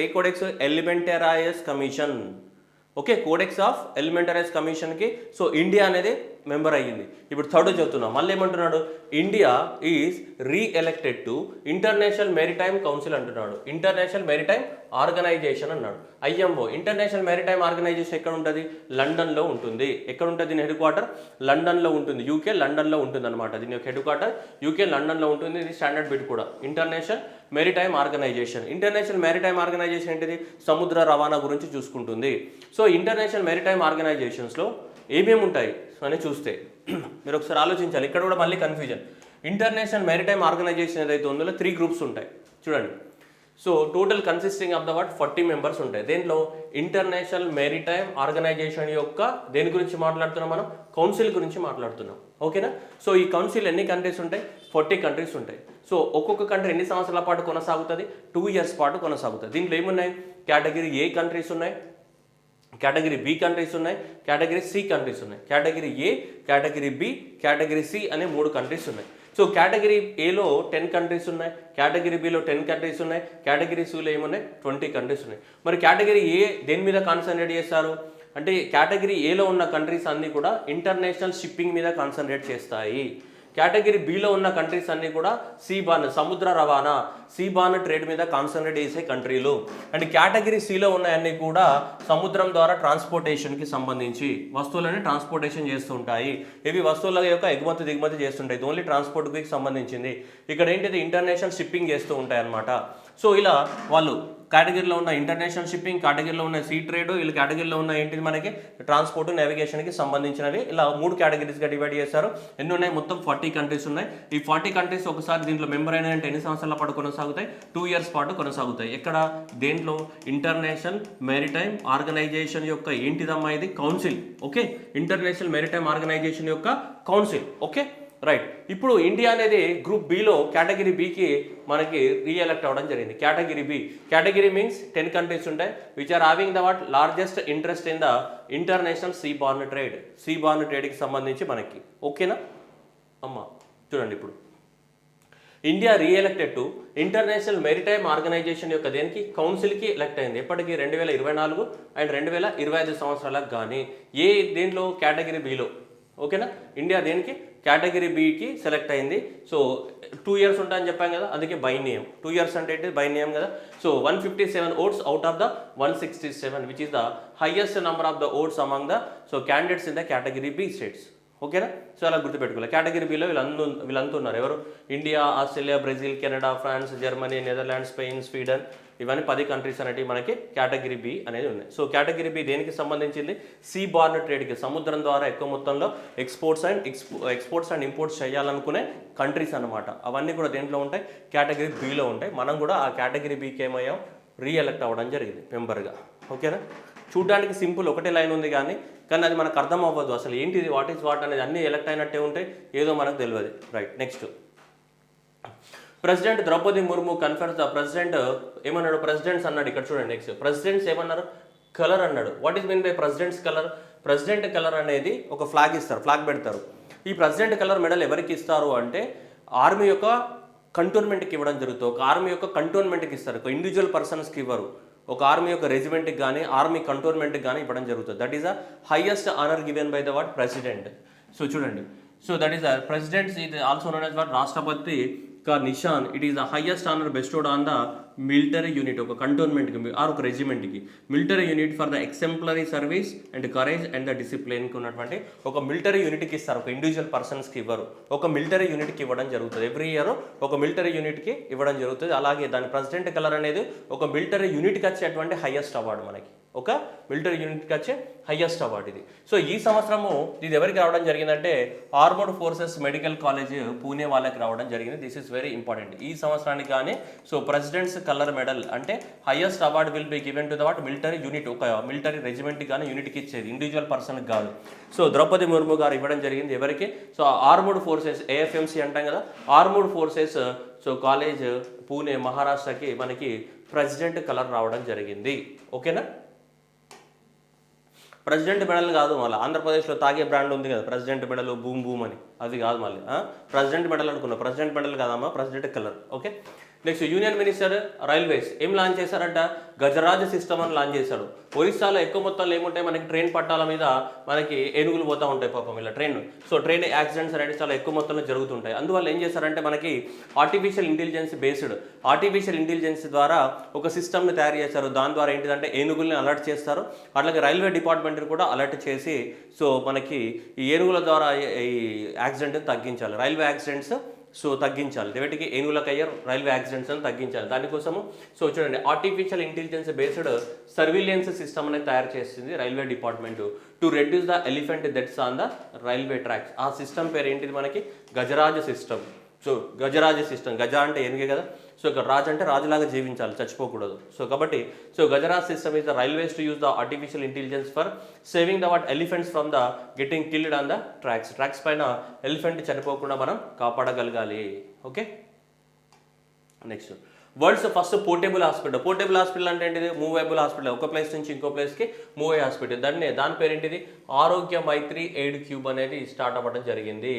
ఏ Codex? Alimentarius commission. Okay, Codex of Alimentarius కమిషన్కి సో ఇండియా అనేది మెంబర్ అయ్యింది. ఇప్పుడు థర్డ్ చెప్తున్నాం. మళ్ళీ ఏమంటున్నాడు? India is re-elected to international maritime council అంటున్నాడు. ఇంటర్నేషనల్ మెరిటైమ్ ఆర్గనైజేషన్ అన్నాడు. ఐఎంఓ. ఇంటర్నేషనల్ మెరిటైమ్ ఆర్గనైజేషన్ ఎక్కడ ఉంటుంది? లండన్లో ఉంటుంది. ఎక్కడ ఉంటుంది దీని హెడ్ క్వార్టర్? లండన్లో ఉంటుంది. యూకే లండన్లో ఉంటుంది అనమాట. దీని యొక్క హెడ్ క్వార్టర్ యూకే లండన్లో ఉంటుంది. ఇది స్టాండర్డ్ బిట్ కూడా. International maritime organisation. International maritime organisation ఏంటిది? సముద్ర రవాణా గురించి చూసుకుంటుంది. సో ఇంటర్నేషనల్ మెరిటైమ్ ఆర్గనైజేషన్స్లో ఏమేమి ఉంటాయి అని చూస్తే మీరు ఒకసారి ఆలోచించాలి. ఇక్కడ కూడా మళ్ళీ కన్ఫ్యూజన్. ఇంటర్నేషనల్ మెరిటైమ్ ఆర్గనైజేషన్ ఏదైతే ఉందో 3 గ్రూప్స్ ఉంటాయి చూడండి. So total consisting of the 40 members ఉంటాయి. దేంట్లో? ఇంటర్నేషనల్ మెరిటైమ్ ఆర్గనైజేషన్ యొక్క దేని గురించి మాట్లాడుతున్నాం మనం? కౌన్సిల్ గురించి మాట్లాడుతున్నాం. ఓకేనా? సో ఈ కౌన్సిల్ ఎన్ని కంట్రీస్ ఉంటాయి? 40 కంట్రీస్ ఉంటాయి. సో ఒక్కొక్క కంట్రీ ఎన్ని సంవత్సరాల పాటు కొనసాగుతుంది? 2 years పాటు కొనసాగుతుంది. దీంట్లో ఏమున్నాయి? కేటగిరీ ఏ కంట్రీస్ ఉన్నాయి, కేటగిరీ బి కంట్రీస్ ఉన్నాయి, కేటగిరీ సి కంట్రీస్ ఉన్నాయి. Category A, category B, category C అనే 3 కంట్రీస్ ఉన్నాయి. సో కేటగిరీ ఏలో 10 కంట్రీస్ ఉన్నాయి, కేటగిరీ బిలో 10 కంట్రీస్ ఉన్నాయి, కేటగిరీ సిలో ఏమున్నాయి? 20 కంట్రీస్ ఉన్నాయి. మరి కేటగిరీ ఏ దేని మీద కాన్సన్ట్రేట్ చేస్తారు అంటే కేటగిరీ ఏలో ఉన్న కంట్రీస్ అన్నీ కూడా ఇంటర్నేషనల్ షిప్పింగ్ మీద కాన్సన్ట్రేట్ చేస్తాయి. కేటగిరీ బిలో ఉన్న కంట్రీస్ అన్నీ కూడా సీబార్న్ సముద్ర రవాణా, సీబార్న్ ట్రేడ్ మీద కాన్సన్ట్రేట్ చేసే కంట్రీలు. అండ్ కేటగిరీ సిలో ఉన్నాయన్నీ కూడా సముద్రం ద్వారా ట్రాన్స్పోర్టేషన్కి సంబంధించి వస్తువులని ట్రాన్స్పోర్టేషన్ చేస్తూ ఉంటాయి. ఇవి వస్తువుల యొక్క ఎగుమతి దిగుమతి చేస్తుంటాయి. ఇది ఓన్లీ ట్రాన్స్పోర్ట్కి సంబంధించింది. ఇక్కడ ఏంటిది? ఇంటర్నేషనల్ షిప్పింగ్ చేస్తూ ఉంటాయి అన్నమాట. సో ఇలా వాళ్ళు కేటగిరీలో ఉన్న ఇంటర్నేషనల్ షిప్పింగ్, కేటగిరీలో ఉన్న సీ ట్రేడ్, వీళ్ళ కేటగిరీలో ఉన్న ఏంటిది మనకి ట్రాన్స్పోర్ట్ నావిగేషన్కి సంబంధించినవి. ఇలా 3 కేటగిరీస్గా డివైడ్ చేశారు. ఎన్ని ఉన్నాయి? మొత్తం 40 కంట్రీస్ ఉన్నాయి. ఈ 40 కంట్రీస్ ఒకసారి దీంట్లో మెంబర్ అయినా అంటే ఎన్ని సంవత్సరాల పాటు కొనసాగుతాయి? 2 ఇయర్స్ పాటు కొనసాగుతాయి. ఎక్కడ? దేంట్లో? ఇంటర్నేషనల్ మెరిటైమ్ ఆర్గనైజేషన్ యొక్క ఏంటిదమ్మా ఇది? Council. Okay, international maritime organisation యొక్క కౌన్సిల్. Okay right. ఇప్పుడు ఇండియా అనేది గ్రూప్ బిలో కేటగిరీ బికి మనకి రీఎలెక్ట్ అవ్వడం జరిగింది. Category B, category means 10 countries ఉంటాయి which are having the what largest interest in the international seaborne trade. Seaborne ట్రేడ్కి సంబంధించి మనకి. ఓకేనా అమ్మా? చూడండి, ఇప్పుడు India reelected to international maritime organisation యొక్క దేనికి? కౌన్సిల్కి ఎలెక్ట్ అయింది. ఎప్పటికీ 2024 అండ్ 2025 సంవత్సరాలకు కానీ. ఏ దేంట్లో? Category below. ఓకేనా? ఇండియా దేనికి? కేటగిరీ బికి సెలెక్ట్ అయింది. సో 2 ఇయర్స్ ఉంటాయని చెప్పాం కదా, అందుకే బై నేమ్. 2 ఇయర్స్ అంటే ఏంటి? బై నేమ్ కదా. So 157 votes out of the 167 which is the highest number of the votes among the candidates in the category B states. ఓకేనా? సో అలా గుర్తుపెట్టుకోవాలి. కేటగిరీ బిలో వీళ్ళంతా ఉన్నారు. ఎవరు? India, Australia, Brazil, Canada, France, Germany, Netherlands, Spain, Sweden, ఇవన్నీ 10 కంట్రీస్ అనేవి మనకి కేటగిరీ బి అనేది ఉన్నాయి. సో కేటగిరీ బి దేనికి సంబంధించింది? సీ బార్న్ ట్రేడ్కి, సముద్రం ద్వారా ఎక్కువ మొత్తంలో ఎక్స్పోర్ట్స్ అండ్ ఇంపోర్ట్స్ చేయాలనుకునే కంట్రీస్ అన్నమాట. అవన్నీ కూడా దేంట్లో ఉంటాయి? కేటగిరీ బిలో ఉంటాయి. మనం కూడా ఆ కేటగిరీ బికి ఏమయ్యాం? రీఎలెక్ట్ అవ్వడం జరిగింది మెంబర్గా. ఓకేనా? చూడడానికి సింపుల్, ఒకటే లైన్ ఉంది కానీ అది మనకు అర్థం అవ్వదు. అసలు ఏంటిది, వాట్ ఈస్ వాట్ అనేది అన్నీ ఎలెక్ట్ అయినట్టే ఉంటాయి, ఏదో మనకు తెలియదు. Right. Next, president Draupadi Murmu confers the president. ఏమన్నాడు? ప్రెసిడెంట్స్ అన్నాడు. ఇక్కడ చూడండి, నెక్స్ట్ ప్రెసిడెంట్స్ ఏమన్నారు? కలర్ అన్నాడు. What is mean by president's colour? President colour అనేది ఒక ఫ్లాగ్ ఇస్తారు, ఫ్లాగ్ పెడతారు. ఈ ప్రెసిడెంట్ కలర్ మెడల్ ఎవరికి ఇస్తారు అంటే ఆర్మీ యొక్క కంటోన్మెంట్కి ఇవ్వడం జరుగుతుంది. ఒక ఆర్మీ యొక్క కంటోన్మెంట్కి ఇస్తారు, ఒక ఇండివిజువల్ పర్సన్స్కి ఇవ్వరు. ఒక ఆర్మీ యొక్క రెజిమెంట్కి కానీ ఆర్మీ కంటోన్మెంట్కి కానీ ఇవ్వడం జరుగుతుంది. That is the highest honour given by the what? President. So చూడండి, so that is the president's ఇది also known as what? Rashtrapati का Nishan. It is the highest honour bestowed on the military unit, ఒక కంటోన్మెంట్కి ఆర్ ఒక రెజిమెంట్కి. Military unit for the exemplary service and courage and the డిసిప్లిన్కి ఉన్నటువంటి ఒక మిలిటరీ యూనిట్కి ఇస్తారు, ఒక ఇండివిజువల్ పర్సన్స్కి ఇవ్వరు. ఒక మిలిటరీ యూనిట్కి ఇవ్వడం జరుగుతుంది. ఎవ్రీ ఇయర్ ఒక మిలిటరీ యూనిట్కి ఇవ్వడం జరుగుతుంది. అలాగే దాని ప్రెసిడెంట్ కలర్ అనేది ఒక మిలిటరీ యూనిట్కి వచ్చేటువంటి హైయెస్ట్ అవార్డు, మనకి ఒక మిలిటరీ యూనిట్కి వచ్చే హైయెస్ట్ అవార్డు ఇది. సో ఈ సంవత్సరము ఇది ఎవరికి రావడం జరిగిందంటే armoured forces medical college Pune వాళ్ళకి రావడం జరిగింది. This is very important. ఈ సంవత్సరానికి కానీ సో ప్రెసిడెంట్స్ కలర్ మెడల్ అంటే highest award will be given to the what? Military unit, ఒక మిలిటరీ రెజిమెంట్కి కానీ యూనిట్కి ఇచ్చేది, ఇండివిజువల్ పర్సన్కి కాదు. సో ద్రౌపది ముర్ము గారు ఇవ్వడం జరిగింది. ఎవరికి? సో ఆర్మర్డ్ ఫోర్సెస్, ఏఎఫ్ఎంసి అంటాం కదా, armoured forces so college Pune మహారాష్ట్రకి మనకి ప్రెసిడెంట్ కలర్ రావడం జరిగింది. ఓకేనా? ప్రెసిడెంట్ మెడల్ కాదు, మళ్ళీ ఆంధ్రప్రదేశ్లో తాగే బ్రాండ్ ఉంది కదా ప్రెసిడెంట్ మెడల్, బూమ్ బూమ్ అని, అది కాదు. మళ్ళీ ప్రెసిడెంట్ మెడల్ అనుకున్నా, ప్రెసిడెంట్ మెడల్ కాదమ్మా, president colour. Okay. Next, union minister railways ఏం లాంచ్ చేశారంట? గజరాజ్ సిస్టమ్ అని లాంచ్ చేశాడు. ఒరిస్సాలో ఎక్కువ మొత్తంలో ఏముంటాయి మనకి? ట్రైన్ పట్టాల మీద మనకి ఏనుగులు పోతూ ఉంటాయి పాపం ఇలా ట్రైన్. సో ట్రైన్ యాక్సిడెంట్స్ అనేది చాలా ఎక్కువ మొత్తంలో జరుగుతుంటాయి. అందువల్ల ఏం చేశారంటే మనకి ఆర్టిఫిషియల్ ఇంటెలిజెన్స్ ద్వారా ఒక సిస్టమ్ని తయారు చేశారు. దాని ద్వారా ఏంటిదంటే ఏనుగుల్ని అలర్ట్ చేస్తారు. అట్లాగే రైల్వే డిపార్ట్మెంట్ని కూడా అలర్ట్ చేసి సో మనకి ఈ ఏనుగుల ద్వారా ఈ యాక్సిడెంట్ని తగ్గించాలి, రైల్వే యాక్సిడెంట్స్ సో తగ్గించాలి. వీటికి ఏనుగులకు అయ్యే రైల్వే యాక్సిడెంట్స్ అని తగ్గించాలి. దానికోసము సో చూడండి artificial intelligence based surveillance system అనేది తయారు చేసింది railway department to reduce the elephant deaths on the railway tracks. ఆ సిస్టమ్ పేరు ఏంటిది మనకి? Gajraj system. So Gajraj system, గజ అంటే ఏనుగే కదా, సో ఇక్కడ రాజు అంటే రాజులాగా జీవించాలి, చచ్చిపోకూడదు. సో కాబట్టి so Gajraj system is the railways to use the artificial intelligence for saving the what elephants from the getting killed on the tracks పైన ఎలిఫెంట్ చనిపోకుండా మనం కాపాడగలగాలి. Okay. Next, world's first portable hospital అంటే ఏంటిది? మూవేబుల్ హాస్పిటల్, ఒక ప్లేస్ నుంచి ఇంకో ప్లేస్కి మూవ్ అయ్యే హాస్పిటల్. దాని పేరు ఏంటిది? ఆరోగ్య మైత్రి ఎయిడ్ క్యూబ్ అనేది స్టార్ట్ అవ్వడం జరిగింది.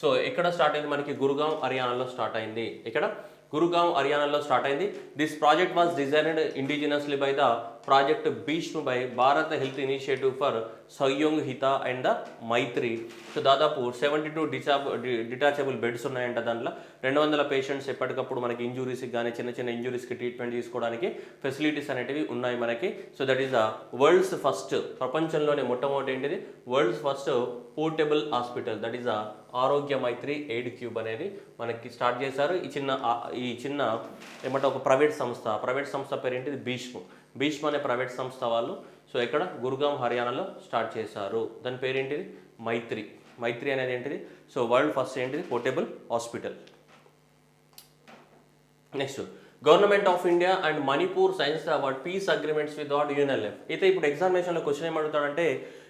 సో ఎక్కడ స్టార్ట్ అయింది మనకి? గురుగాం హర్యానాలో స్టార్ట్ అయింది. ఇక్కడ గురుగాం హర్యానాలో స్టార్ట్ అయింది. This project was designed indigenously by the project Bhishm by Bharat health initiative for Sahyog Hita and the Mythri. So దాదాపు 72 డిటాచబుల్ బెడ్స్ ఉన్నాయంట. దాంట్లో 200 పేషెంట్స్ ఎప్పటికప్పుడు మనకి ఇంజురీస్కి కానీ చిన్న చిన్న ఇంజురీస్కి ట్రీట్మెంట్ తీసుకోవడానికి ఫెసిలిటీస్ అనేటివి ఉన్నాయి మనకి. So that is the world's first, ప్రపంచంలోనే మొట్టమొదటి ఏంటిది world's first portable hospital, that is the ఆరోగ్య మైత్రి ఎయిడ్ క్యూబ్ అనేది మనకి స్టార్ట్ చేశారు. ఈ చిన్న ఏమంటే ఒక ప్రైవేట్ సంస్థ పేరు ఏంటిది భీష్మ్ అనే ప్రైవేట్ సంస్థ వాళ్ళు. సో ఇక్కడ గురుగాం హర్యానాలో స్టార్ట్ చేశారు. దాని పేరు ఏంటిది మైత్రి అనేది ఏంటిది. సో వరల్డ్ ఫస్ట్ ఏంటిది portable hospital. Next government of India and Manipur signs award peace agreements with UNLF. అయితే ఇప్పుడు ఎగ్జామినేషన్లో క్వశ్చన్ ఏమడుగుతాడంటే,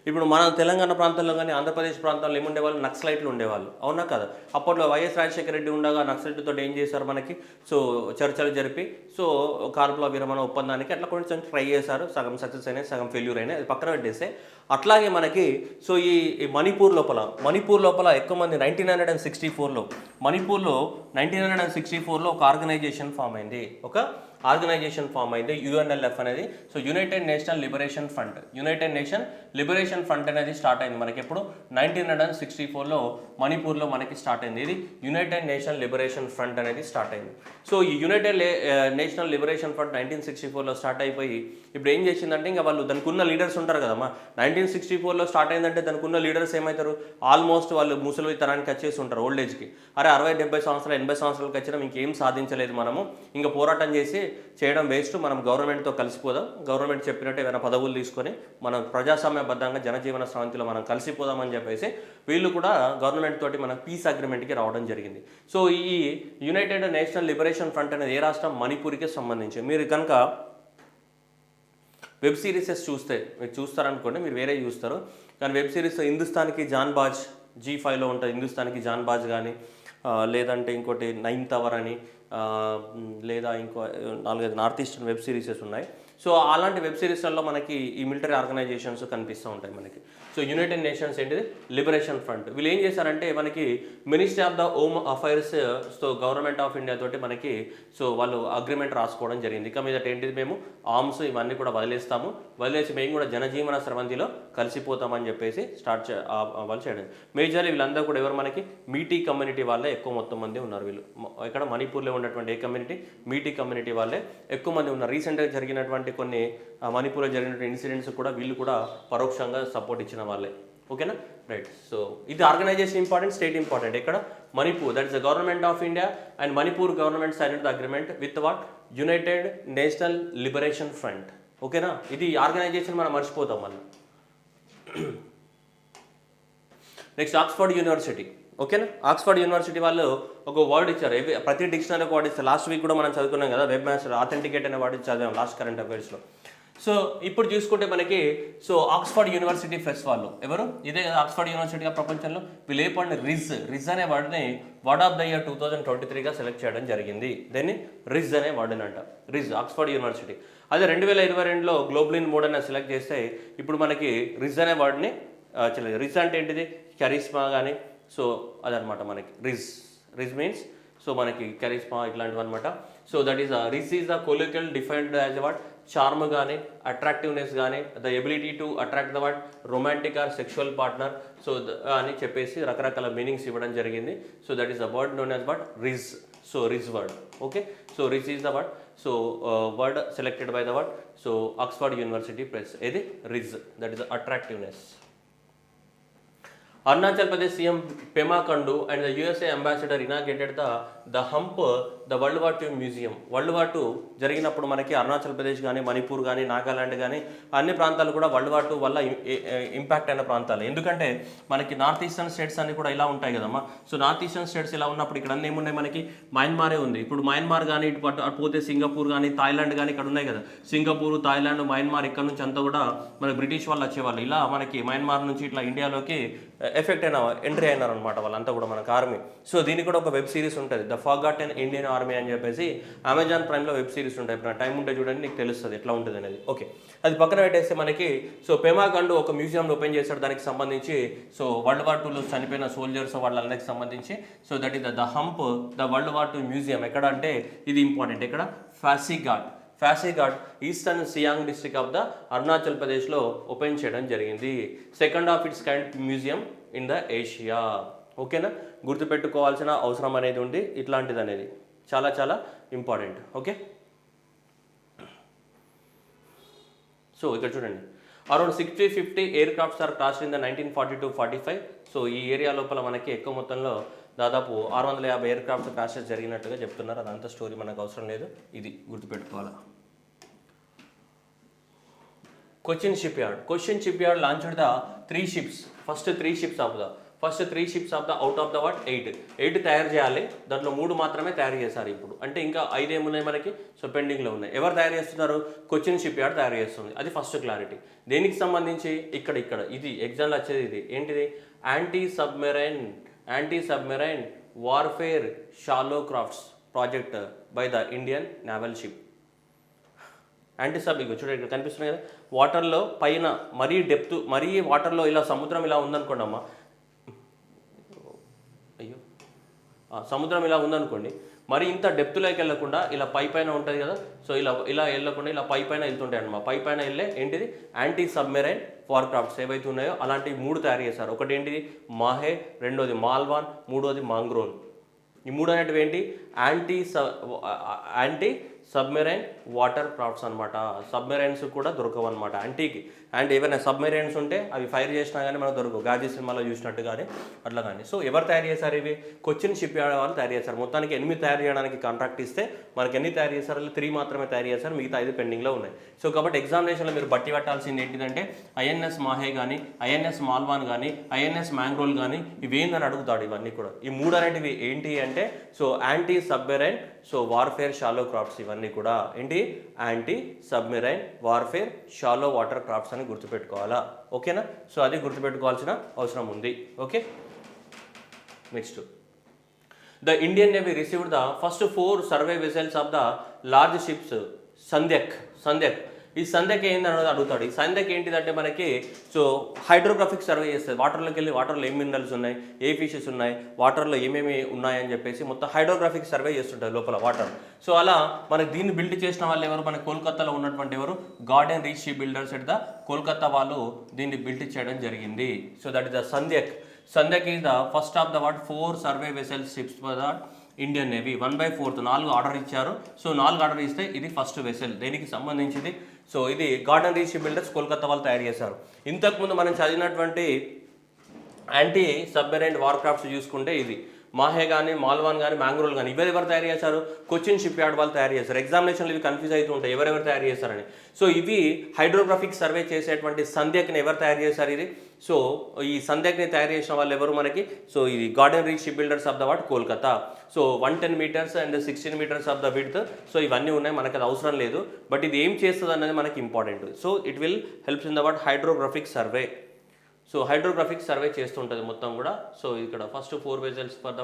ఇప్పుడు మన తెలంగాణ ప్రాంతంలో కానీ ఆంధ్రప్రదేశ్ ప్రాంతంలో ఏముండేవాళ్ళు, నక్సలైట్లు ఉండేవాళ్ళు, అవునా కదా? అప్పట్లో వైఎస్ రాజశేఖర రెడ్డి ఉండగా నక్సలైట్లతో ఏం చేశారు మనకి, సో చర్చలు జరిపి సో కాల్పుల విరమణ ఒప్పందానికి అట్లా కొంచెం ట్రై చేశారు. సగం సక్సెస్ అయినాయి, సగం ఫెయిల్యూర్ అయినాయి, అది పక్కన పెట్టేస్తే. అట్లాగే మనకి సో ఈ మణిపూర్ లోపల ఎక్కువ మంది 1964లో మణిపూర్లో 1964లో ఒక ఆర్గనైజేషన్ ఫామ్ అయింది. UNLF అనేది. So United national liberation Front అనేది స్టార్ట్ అయింది మనకి ఎప్పుడు 1964లో మణిపూర్లో మనకి స్టార్ట్ అయింది. ఇది యునైటెడ్ నేషనల్ లిబరేషన్ ఫ్రంట్ అనేది స్టార్ట్ అయింది. సో ఈ యునైటెడ్ నేషనల్ లిబరేషన్ ఫ్రంట్ 1964లో స్టార్ట్ అయిపోయి ఇప్పుడు ఏం చేసిందంటే, ఇంకా వాళ్ళు దానికి ఉన్న లీడర్స్ ఉంటారు కదమ్మా. 1964లో స్టార్ట్ అయిందంటే దానికి ఉన్న లీడర్స్ ఏమవుతారు, ఆల్మోస్ట్ వాళ్ళు ముసలి తరానికి వచ్చేసి ఉంటారు, ఓల్డ్ ఏజ్కి. అరే 60-70 సంవత్సరాలు 80 సంవత్సరాలకు వచ్చినా ఇంకేం సాధించలేదు మనము, ఇంకా పోరాటం చేయడం వేస్ట్, మనం గవర్నమెంట్తో కలిసిపోదాం, గవర్నమెంట్ చెప్పినట్టు ఏమైనా పదవులు తీసుకొని మనం ప్రజాస్వామ్యబద్ధంగా జనజీవన స్రవంతిలో మనం కలిసిపోదామని చెప్పేసి వీళ్ళు కూడా గవర్నమెంట్ తోటి మన పీస్ అగ్రిమెంట్కి రావడం జరిగింది. సో ఈ యునైటెడ్ నేషనల్ లిబరేషన్ ఫ్రంట్ అనేది ఏ రాష్ట్రం, మణిపూర్కి సంబంధించి. మీరు కనుక వెబ్ సిరీసెస్ మీరు చూస్తారనుకోండి, మీరు వేరే చూస్తారు, కానీ వెబ్ సిరీస్ హిందుస్థాన్కి జాన్బాజ్ G5లో ఉంటుంది, హిందుస్థాన్కి జాన్బాజ్ కానీ లేదంటే ఇంకోటి 9th అవర్ అని లేదా ఇంకో 4-5 నార్త్ ఈస్టర్న్ వెబ్ సిరీసెస్ ఉన్నాయి. సో అలాంటి వెబ్ సిరీస్లలో మనకి ఈ మిలిటరీ ఆర్గనైజేషన్స్ కనిపిస్తూ ఉంటాయి మనకి. సో యునైటెడ్ నేషన్స్ ఏంటిది లిబరేషన్ ఫ్రంట్. వీళ్ళు ఏం చేశారంటే మనకి ministry of the home affairs so government of India తోటి మనకి సో వాళ్ళు అగ్రిమెంట్ రాసుకోవడం జరిగింది. ఇక మీదట ఏంటిది, మేము ఆర్మ్స్ ఇవన్నీ కూడా వదిలేసి మేము కూడా జనజీవన స్రవంతిలో కలిసిపోతామని చెప్పేసి వాళ్ళు చేయడం. మేజర్లీ వీళ్ళందరూ కూడా ఎవరు, మనకి మీటీ కమ్యూనిటీ వాళ్ళే ఎక్కువ మొత్తం మంది ఉన్నారు. వీళ్ళు ఇక్కడ మణిపూర్లో ఉన్నటువంటి ఏ కమ్యూనిటీ, మీటీ కమ్యూనిటీ వాళ్ళే ఎక్కువ మంది ఉన్నారు. రీసెంట్గా జరిగినటువంటి కొన్ని మణిపూర్లో జరిగినటువంటి ఇన్సిడెంట్స్ కూడా వీళ్ళు కూడా పరోక్షంగా సపోర్ట్ ఇచ్చిన వాళ్ళే. ఓకేనా, రైట్. సో ఇది ఆర్గనైజేషన్ ఇంపార్టెంట్, స్టేట్ ఇంపార్టెంట్. ఇక్కడ Manipur, that is the government of India and Manipur government sign the agreement with united national liberation front. ఓకేనా, ఇది ఆర్గనైజేషన్ మనం మర్చిపోతాం మనం. Next Oxford university. ఓకేనా, ఆక్స్ఫర్డ్ యూనివర్సిటీ వాళ్ళు ఒక వర్డ్ ఇచ్చారు, ప్రతి డిక్షనరీ వర్డ్ ఇస్తారు. లాస్ట్ వీక్ కూడా మనం చదువుకున్నాం కదా, వెబ్ మాస్టర్ ఆథెంటికేట్ అనే వర్డ్ చదివాం లాస్ట్ కరెంట్ అఫైర్స్లో. సో ఇప్పుడు చూసుకుంటే మనకి సో ఆక్స్ఫర్డ్ యూనివర్సిటీ ప్రెస్ వాళ్ళు ఎవరు, ఇదే కదా ఆక్స్ఫర్డ్ యూనివర్సిటీగా ప్రపంచంలో. వీళ్ళు ఏ పడిన రిజ్ అనే వర్డ్ని వర్డ్ ఆఫ్ ద ఇయర్ 2023గా సెలెక్ట్ చేయడం జరిగింది. దీన్ని రిజ్ అనే వర్డ్ని అంట, ఆక్స్ఫర్డ్ యూనివర్సిటీ. అదే 2022లో గ్లోబలిన్ మోడ్ అని సెలెక్ట్ చేస్తే ఇప్పుడు మనకి రిజ్ అనే వర్డ్ని రిజ్ అంటే ఏంటిది, కరిస్మా కానీ, సో అదనమాట మనకి రిజ్ మీన్స్ సో మనకి కరిస్మా ఇట్లాంటివి అనమాట. So that is rizz is the colloquial defined as word charm కానీ, అట్రాక్టివ్నెస్ కానీ, the ability to attract the word romantic or sexual partner so అని చెప్పేసి రకరకాల మీనింగ్స్ ఇవ్వడం జరిగింది. So that is the word known as word rizz. So rizz word. Okay, so rizz is the word. So word selected by the word so Oxford University press. ఏది Ritz, that is the attractiveness. Arunachal Pradesh CM Pema Khandu and the USA ambassador inaugurated the Hump, the World War II Museum. World War II జరిగినప్పుడు మనకి అరుణాచల్ ప్రదేశ్ కానీ, మణిపూర్ కానీ, నాగాలాండ్ కానీ అన్ని ప్రాంతాలు కూడా వరల్డ్ వార్ II వల్ల ఇంపాక్ట్ అయిన ప్రాంతాలు. ఎందుకంటే మనకి నార్త్ ఈస్టర్న్ స్టేట్స్ అన్ని కూడా ఇలా ఉంటాయి కదమ్మా. సో నార్త్ ఈస్టర్న్ స్టేట్స్ ఇలా ఉన్నప్పుడు ఇక్కడ అన్నీ ఏమున్నాయి, మనకి మయన్మారే ఉంది. ఇప్పుడు మయన్మార్ కానీ, ఇటు పోతే సింగపూర్ కానీ, థాయిలాండ్ కానీ ఇక్కడ ఉన్నాయి కదా. సింగపూర్, థాయిలాండ్, మయన్మార్ ఇక్కడ నుంచి అంతా కూడా మనకి బ్రిటిష్ వాళ్ళు వచ్చేవాళ్ళు. ఇలా మనకి మయన్మార్ నుంచి ఇట్లా ఇండియాలోకి ఎంట్రీ అయినారనమాట వాళ్ళంతా కూడా మనకు ఆర్మీ. సో దీనికి కూడా ఒక వెబ్ సిరీస్ ఉంటుంది, ద ఫర్గాటెన్ ఇండియన్ ఆర్మీ అని చెప్పేసి అమెజాన్ ప్రైమ్లో వెబ్ సిరీస్ ఉంటాయి. ఇప్పుడు టైం ఉంటే చూడండి, నీకు తెలుస్తుంది ఎట్లా ఉంటుంది అనేది. ఓకే, అది పక్కన పెట్టేస్తే మనకి సో పెమా ఖండు ఒక మ్యూజియం ఓపెన్ చేశాడు దానికి సంబంధించి. సో వరల్డ్ వార్ IIలో చనిపోయిన సోల్జర్స్ వాళ్ళందరికి సంబంధించి. So that is the Hump, the world war II museum. ఎక్కడ అంటే ఇది ఇంపార్టెంట్, ఇక్కడ Pasighat eastern Siang district of the Arunachal ప్రదేశ్లో ఓపెన్ చేయడం జరిగింది. Second of its kind museum in the Asia. ఓకేనా, గుర్తుపెట్టుకోవాల్సిన అవసరం అనేది ఉంది ఇట్లాంటిది అనేది చాలా చాలా ఇంపార్టెంట్. ఓకే, సో ఇక్కడ చూడండి, around 60-50 aircrafts are crossed in the 1942-45. So ఈ ఏరియా లోపల మనకి ఎక్కువ మొత్తంలో దాదాపు 650 ఎయిర్ క్రాఫ్ట్స్ క్రాషెస్ జరిగినట్టుగా చెప్తున్నారు. అదంతా స్టోరీ మనకు అవసరం లేదు, ఇది గుర్తుపెట్టుకోవాలి. Cochin ship yard launched the 3 ships. First 3 ships of the out of the what 8 తయారు చేయాలి. దాంట్లో 3 మాత్రమే తయారు చేశారు ఇప్పుడు. అంటే ఇంకా 5 ఏమున్నాయి మనకి, సో పెండింగ్లో ఉన్నాయి. ఎవరు తయారు చేస్తున్నారు? కొచ్చిన్ షిప్ యార్డ్ తయారు చేస్తుంది. అది ఫస్ట్ క్లారిటీ. దేనికి సంబంధించి? ఇక్కడ ఇది ఎగ్జామ్లో వచ్చేది. ఇది ఏంటిది? Anti submarine warfare shallow crafts project by the Indian naval ship. ఇగో చూడండి, ఇక్కడ కనిపిస్తున్నాయి కదా, వాటర్లో పైన మరీ డెప్త్, మరీ వాటర్లో ఇలా సముద్రం ఇలా ఉందనుకోండి అమ్మా, సముద్రం ఇలా ఉందనుకోండి, మరి ఇంత డెప్త్లోకి వెళ్ళకుండా ఇలా పైన ఉంటుంది కదా, సో ఇలా వెళ్ళకుండా ఇలా పైన వెళ్తుంటాయి అన్నమాట. పైన వెళ్ళే ఏంటిది? యాంటీ సబ్మెరైన్ వార్ క్రాఫ్ట్స్ ఏవైతే ఉన్నాయో అలాంటివి 3 తయారు చేశారు. ఒకటి ఏంటిది? మాహే, రెండోది మాల్వాన్, మూడోది మాంగ్రోల్. ఈ 3 అనేటివి ఏంటి? యాంటీ సబ్మెరైన్ వాటర్ క్రాఫ్ట్స్ అనమాట. సబ్మెరైన్స్ కూడా దొరకవు అనమాట యాంటీకి. అండ్ ఏవైనా సబ్మెరైన్స్ ఉంటే అవి ఫైర్ చేసినా కానీ మనకు దొరకవు, గాజీ సినిమాలో చూసినట్టు కానీ అట్లా కానీ. సో ఎవరు తయారు చేశారు ఇవి? కొచ్చిన్ షిప్ యార్డ్ వాళ్ళు తయారు చేశారు. మొత్తానికి 8 తయారు చేయడానికి కాంట్రాక్ట్ ఇస్తే మనకి ఎన్ని తయారు చేశారు? 3 మాత్రమే తయారు చేశారు, మిగతా 5 పెండింగ్లో ఉన్నాయి. సో కాబట్టి ఎగ్జామినేషన్లో మీరు బట్టి పట్టాల్సింది ఏంటిదంటే ఐఎన్ఎస్ మాహే కానీ, ఐఎన్ఎస్ మాల్వాన్ కానీ, ఐఎన్ఎస్ మ్యాంగ్రోల్ కానీ ఇవేందని అడుగుతాడు. ఇవన్నీ కూడా ఈ 3 అనేటివి ఏంటి అంటే, so anti submarine, so warfare shallow crafts. ఇవన్నీ కూడా ఏంటి? Anti submarine warfare shallow water crafts అని గుర్తుపెట్టుకోవాలా. ఓకేనా, సో అది గుర్తుపెట్టుకోవాల్సిన అవసరం ఉంది. Okay, next, the Indian navy received the first 4 survey vessels of the large ships Sandhayak. ఈ సంధ్యక్ ఏందని అడుగుతాడు. ఈ సంధ్యక్ ఏంటిదంటే మనకి సో హైడ్రోగ్రాఫిక్ సర్వే చేస్తుంది. వాటర్లోకి వెళ్ళి వాటర్లో ఏం మినరల్స్ ఉన్నాయి, ఏ ఫిషెస్ ఉన్నాయి, వాటర్లో ఏమేమి ఉన్నాయని చెప్పేసి మొత్తం హైడ్రోగ్రాఫిక్ సర్వే చేస్తుంటుంది లోపల వాటర్. సో అలా మనకి దీన్ని బిల్డ్ చేసిన వాళ్ళు ఎవరు? మన కోల్కతాలో ఉన్నటువంటి ఎవరు? Garden Reach Shipbuilders at the Kolkata వాళ్ళు దీన్ని బిల్డ్ చేయడం జరిగింది. So that is the Sandhayak is the first of the 4 survey vessels ships for the Indian navy. 1/4 4 order ఇచ్చారు. సో 4 ఆర్డర్ ఇస్తే ఇది ఫస్ట్ వెసల్. దేనికి సంబంధించింది? సో ఇది గార్డెన్ రీచ్ బిల్డర్స్ కోల్కతా వాళ్ళు తయారు చేశారు. ఇంతకుముందు మనం చదివినటువంటి యాంటీ సబ్మెరైన్ వార్ క్రాఫ్ట్స్ చూసుకుంటే ఇది మాహే కానీ, మాల్వాన్ కానీ, మ్యాంగ్రోల్ కానీ ఎవరు తయారు చేశారు? కొచ్చిన్ షిప్ యార్డ్ వాళ్ళు తయారు చేశారు. ఎగ్జామినేషన్లు ఇవి కన్ఫ్యూజ్ అవుతూ ఉంటాయి ఎవరెవరు తయారు చేశారని. సో ఇవి హైడ్రోగ్రాఫిక్ సర్వే చేసేటువంటి సంధ్యక్ని ఎవరు తయారు చేశారు? ఇది సో ఈ సంధ్యక్ని తయారు చేసిన వాళ్ళు ఎవరు మనకి? సో ఇది garden Reach ship builders of the Kolkata. So 110 meters and 16 meters of the width. So ఇవన్నీ ఉన్నాయి, మనకు అది అవసరం లేదు. బట్ ఇది ఏం చేస్తుంది అనేది మనకి important. So it will helps in the hydrographic survey. So hydrographic survey చేస్తుంటుంది మొత్తం కూడా. సో ఇక్కడ first 4 vessels for the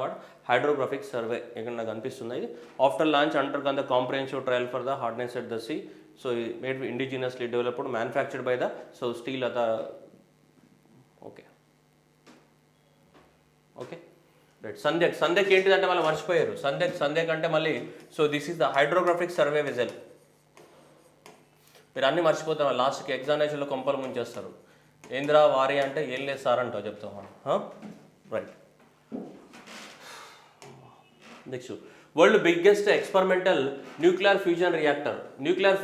hydrographic survey ఇక్కడ నాకు అనిపిస్తుంది. ఇది after launch under the comprehensive trial for the hardness at the sea. So made indigenously developed, manufactured by the so steel అత. Okay right. సంధ్యక్ ఏంటిదంటే వాళ్ళు మర్చిపోయారు. సంధ్యక్ అంటే మళ్ళీ so this is the hydrographic survey vessel. మీరు అన్నీ మర్చిపోతారు, లాస్ట్కి ఎగ్జామినేషన్లో కొంపలు ముంచేస్తారు. ఏంద్రా వారి అంటే ఏం లేదు సార్ అంటావు చెప్తాం మనం. Right. Next, world biggest experimental nuclear fusion reactor. Nuclear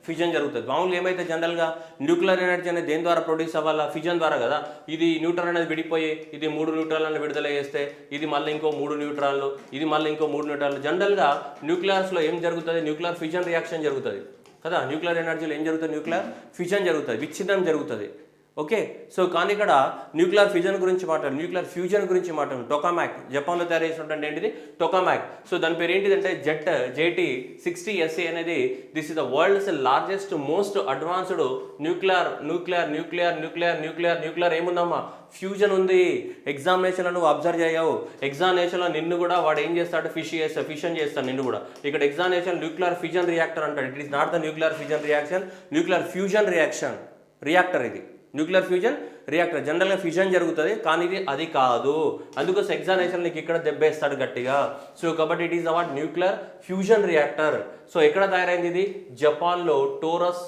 fusion జరుగుతుంది. మామూలుగా ఏమైతే జనరల్గా న్యూక్లియర్ ఎనర్జీ అనేది దేని ద్వారా ప్రొడ్యూస్ అవ్వాలా? ఫ్యూజన్ ద్వారా కదా. ఇది న్యూట్రాన్ అనేది విడిపోయి ఇది 3 న్యూట్రాన్లను విడుదల చేస్తే ఇది మళ్ళీ ఇంకో 3 న్యూట్రాన్లు, ఇది మళ్ళీ ఇంకో 3 న్యూట్రాన్లు. జనరల్గా న్యూక్లియర్స్లో ఏం జరుగుతుంది? న్యూక్లియర్ ఫ్యూజన్ రియాక్షన్ జరుగుతుంది కదా. న్యూక్లియర్ ఎనర్జీలో ఏం జరుగుతుంది? న్యూక్లియర్ ఫ్యూజన్ జరుగుతుంది, విచ్ఛిన్నం జరుగుతుంది. ఓకే, సో కానీ ఇక్కడ న్యూక్లియర్ ఫ్యూజన్ గురించి న్యూక్లియర్ ఫ్యూజన్ గురించి టొకామాక్ జపాన్లో తయారు చేసినటువంటి ఏంటిది? టొకామాక్. సో దాని పేరు ఏంటిదంటే JT60SA అనేది. This is the world's largest most advanced nuclear ఏముందమ్మా? ఫ్యూజన్ ఉంది. ఎగ్జామినేషన్లో నువ్వు అబ్జర్వ్ చేయవు. ఎగ్జామినేషన్లో నిన్ను కూడా వాడు ఏం చేస్తాడు? ఫిషన్ చేస్తాడు నిన్ను కూడా. ఇక్కడ ఎగ్జామినేషన్ న్యూక్లియర్ ఫ్యూజన్ రియాక్టర్ అంటాడు. It is not the nuclear fusion reaction, nuclear fusion reactor ఇది. Nuclear fusion reactor. జనరల్గా ఫ్యూజన్ జరుగుతుంది, కానీ ఇది అది కాదు. అందుకోసం ఎగ్జామినేషన్ నీకు ఇక్కడ దెబ్బేస్తాడు గట్టిగా. సో కాబట్టి it is our nuclear fusion reactor. So ఎక్కడ తయారైంది ఇది? జపాన్లో టోరస్,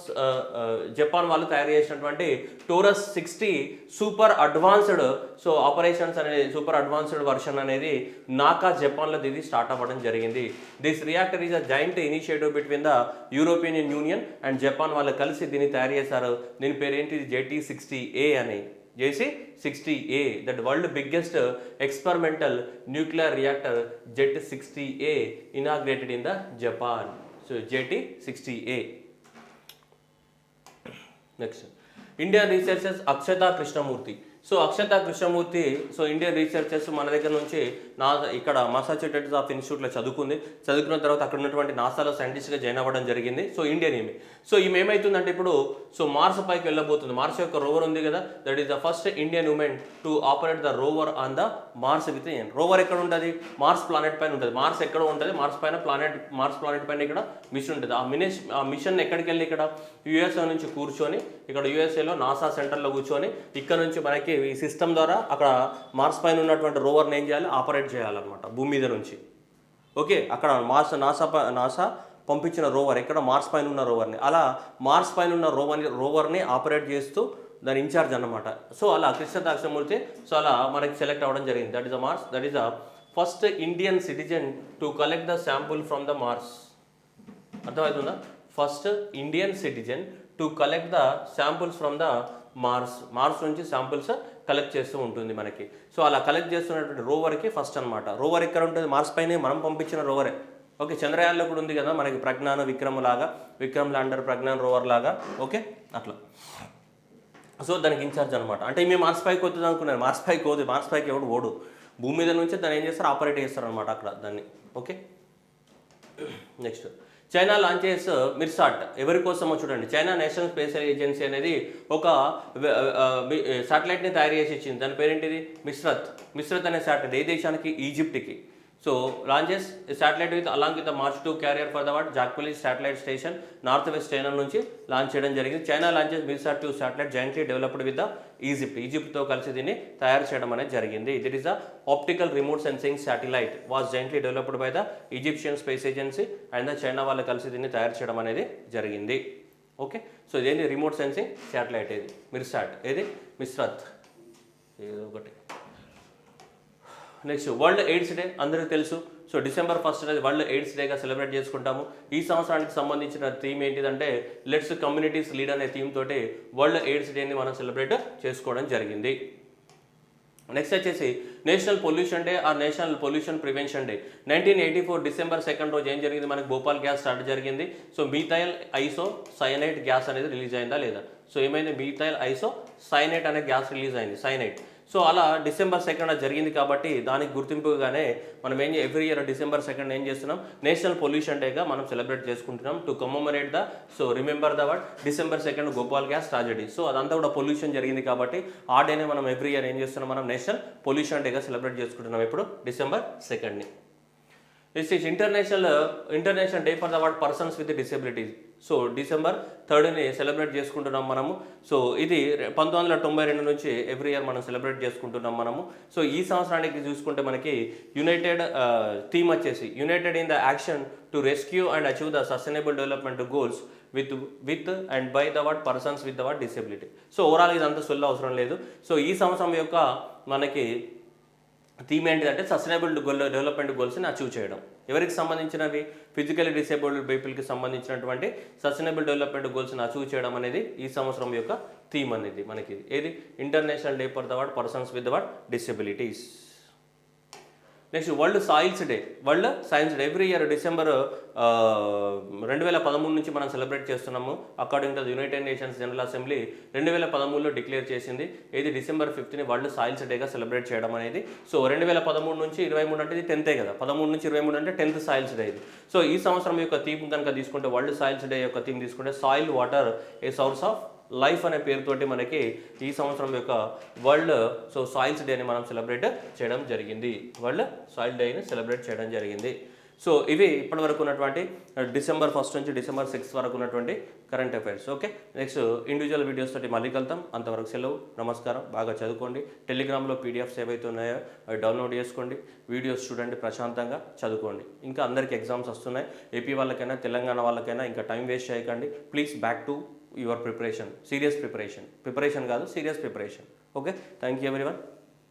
జపాన్ వాళ్ళు తయారు చేసినటువంటి torus 60 super advanced so operations అనేది, సూపర్ అడ్వాన్స్డ్ వర్షన్ అనేది నాకా జపాన్లో ఇది స్టార్ట్ అవ్వడం జరిగింది. This reactor is a joint initiative between the European union and Japan. వాళ్ళు కలిసి దీన్ని తయారు చేశారు. దీని పేరు ఏంటి? JT60A అని. JC60A, that world biggest experimental nuclear reactor JT60A inaugurated in the Japan. So JT60A. Next Indian researchers Akshata Krishnamurthy. So Akshata Krishnamurthy so Indian researchers మన దగ్గర నుంచి ఇక్కడ మసాచుసెట్స్ ఆఫ్ ఇన్స్టిట్యూట్లో చదువుకున్న తర్వాత అక్కడ ఉన్నటువంటి నాసాలో సైంటిస్ట్గా జాయిన్ అవ్వడం జరిగింది. సో ఇండియన్ ఈమె. సో ఈమె ఏమవుతుందంటే ఇప్పుడు సో మార్స్ పైకి వెళ్ళబోతుంది. మార్స్ యొక్క రోవర్ ఉంది కదా, that is the first Indian women to operate the rover on the Mars with N. Rover ఎక్కడ ఉంటుంది? మార్స్ ప్లానెట్ పైన ఉంటుంది. మార్స్ ఎక్కడ ఉంటుంది? మార్స్ ప్లానెట్ పైన ఇక్కడ మిషన్ ఉంటుంది. ఆ మిషన్ ఎక్కడికి వెళ్ళి ఇక్కడ యూఎస్ఏ నుంచి కూర్చొని, ఇక్కడ యూఎస్ఏలో నాసా సెంటర్లో కూర్చొని ఇక్కడ నుంచి మనకి ఈ సిస్టమ్ ద్వారా అక్కడ మార్స్ పైన ఉన్నటువంటి రోవర్ని ఏం చేయాలి? ఆపరేట్ చేయాలన్నమాట భూమి మీద నుంచి. ఓకే, అక్కడ నాసా పంపించిన రోవర్ ఎక్కడ? మార్స్ పైన ఉన్న రోవర్ని. అలా మార్స్ పైన ఉన్న రోవర్ని ఆపరేట్ చేస్తూ దాని ఇన్ఛార్జ్ అన్నమాట. సో అలా అక్షతా కృష్ణమూర్తి సో అలా మనకి సెలెక్ట్ అవ్వడం జరిగింది. That is the Mars, that is the first Indian citizen to collect the sample from the Mars. అర్థమవుతుందా? First Indian citizen to collect the samples from the Mars నుంచి శాంపుల్స్ కలెక్ట్ చేస్తూ ఉంటుంది మనకి. సో అలా కలెక్ట్ చేస్తున్నటువంటి రోవర్కి ఫస్ట్ అనమాట. రోవర్ ఎక్కడ ఉంటుంది? మార్స్ పైనే మనం పంపించిన రోవరే. ఓకే, చంద్రయాన్లో కూడా ఉంది కదా మనకి ప్రజ్ఞాన్ విక్రమ్ లాగా, విక్రమ్ ల్యాండర్ ప్రజ్ఞాన్ రోవర్ లాగా. ఓకే, అట్లా. సో దానికి ఇన్ఛార్జ్ అనమాట. అంటే మేము మార్స్ పైకి వద్దు అనుకున్నాను. మార్స్ పైకి పోదు, మార్స్ పైకి ఎవడు ఓడు. భూమి మీద నుంచి దాన్ని ఏం చేస్తారు? ఆపరేట్ చేస్తారు అనమాట అక్కడ దాన్ని. Okay, next China launches MisrSat. ఎవరి కోసమో చూడండి. చైనా నేషనల్ స్పేస్ ఏజెన్సీ అనేది ఒక శాటిలైట్ని తయారు చేసి ఇచ్చింది. దాని పేరేంటిది? మిస్రత్ అనే శాటిలైట్. ఏ దేశానికి? ఈజిప్ట్కి. So launches satellite with along with March 2 carrier for the what జాక్వెలి satellite station north west China నుంచి లాంచ్ చేయడం జరిగింది. China launches MisrSat 2 satellite jointly developed with the ఈజిప్ట్తో కలిసి దీన్ని తయారు చేయడం అనేది జరిగింది. It is the optical remote sensing satellite was jointly developed by the Egyptian space agency and the China వాళ్ళు కలిసి దీన్ని తయారు చేయడం అనేది జరిగింది. ఓకే, సో ఇదేంటి? Remote sensing satellite. ఏది? మిర్సాట్. ఏది? మిస్రత్ ఏదో ఒకటి. నెక్స్ట్ వరల్డ్ ఎయిడ్స్ డే అందరికీ తెలుసు. సో December 1 అనేది వరల్డ్ ఎయిడ్స్ డేగా సెలబ్రేట్ చేసుకుంటాము. ఈ సంవత్సరానికి సంబంధించిన థీమ్ ఏంటిదంటే లెట్స్ కమ్యూనిటీస్ లీడ్ అనే థీమ్ తోటి వరల్డ్ ఎయిడ్స్ డేని మనం సెలబ్రేట్ చేసుకోవడం జరిగింది. నెక్స్ట్ వచ్చేసి national pollution day or national pollution prevention day. 1984 December 2 రోజు ఏం జరిగింది? మనకి భోపాల్ గ్యాస్ స్టార్ట్ జరిగింది. సో మీథైల్ ఐసో సైనైట్ గ్యాస్ అనేది రిలీజ్ అయిందా లేదా? సో ఏమైంది? మీథైల్ ఐసో సైనైట్ అనే గ్యాస్ రిలీజ్ అయింది, సైనైట్. సో అలా December 2 జరిగింది కాబట్టి దానికి గుర్తింపుగానే మనం ఎవ్రీ ఇయర్ December 2 ఏం చేస్తున్నాం? నేషనల్ పొల్యూషన్ డేగా మనం సెలబ్రేట్ చేసుకుంటున్నాం. To commemorate the so remember the what December 2 Bhopal gas tragedy. So అదంతా కూడా పొల్యూషన్ జరిగింది కాబట్టి ఆ డేనే మనం ఎవ్రీ ఇయర్ ఏం చేస్తున్నాం? మనం నేషనల్ పొల్యూషన్ డేగా సెలబ్రేట్ చేసుకుంటున్నాం ఇప్పుడు December 2. This is international day for the what persons with disabilities. So December 3 celebrate చేసుకుంటున్నాం మనము. సో ఇది 1992 నుంచి ఎవ్రీ ఇయర్ మనం సెలబ్రేట్ చేసుకుంటున్నాం మనము. సో ఈ సంవత్సరానికి చూసుకుంటే మనకి యునైటెడ్ థీమ్ వచ్చేసి United in the action to rescue and achieve the sustainable development goals with and by the what persons with the what disability. So overall ఇదంతా సొల్లు అవసరం లేదు. సో ఈ సంవత్సరం యొక్క మనకి థీమ్ ఏంటిదంటే సస్టైనబుల్ డెవలప్మెంట్ గోల్స్ని అచీవ్ చేయడం. ఎవరికి సంబంధించినవి? ఫిజికల్లీ డిసేబుల్డ్ పీపుల్కి సంబంధించినటువంటి సస్టైనబుల్ డెవలప్మెంట్ గోల్స్ని అచీవ్ చేయడం అనేది ఈ సంవత్సరం యొక్క థీమ్ అనేది మనకి. ఏది? International day for the what persons with the what disabilities. Next world soils day. World science day every year December 2013 నుంచి మనం సెలబ్రేట్ చేస్తున్నాము. According to United Nations General Assembly 2013లో డిక్లేర్ చేసింది. ఏది? December 5 వరల్డ్ సాయిల్స్ డేగా సెలబ్రేట్ చేయడం అనేది. సో 2013 నుంచి 23 అంటే ఇది 10th కదా, 13 నుంచి 23 అంటే 10th సాయిల్స్ డే ఇది. సో ఈ సంవత్సరం యొక్క థీమ్ కనుక తీసుకుంటే వరల్డ్ సాయిల్స్ డే యొక్క థీమ్ తీసుకుంటే soil water A source of life అనే పేరుతోటి మనకి ఈ సంవత్సరం యొక్క వరల్డ్ సాయిల్స్ డేని మనం సెలబ్రేట్ చేయడం జరిగింది. వరల్డ్ సాయిల్ డేని సెలబ్రేట్ చేయడం జరిగింది. సో ఇవి ఇప్పటివరకు ఉన్నటువంటి డిసెంబర్ 1 నుంచి డిసెంబర్ 6 వరకు ఉన్నటువంటి current affairs. Okay, next individual videos తోటి మళ్ళీ కలుద్దాం. అంతవరకు సెలవు, నమస్కారం. బాగా చదువుకోండి. టెలిగ్రామ్లో పీడిఎఫ్స్ ఏవైతే ఉన్నాయో అవి డౌన్లోడ్ చేసుకోండి, వీడియోస్ చూడండి, ప్రశాంతంగా చదువుకోండి. ఇంకా అందరికీ ఎగ్జామ్స్ వస్తున్నాయి, ఏపీ వాళ్ళకైనా తెలంగాణ వాళ్ళకైనా. ఇంకా టైం వేస్ట్ చేయకండి. Please back to your preparation, serious preparation కాదు, serious preparation. Okay, thank you everyone.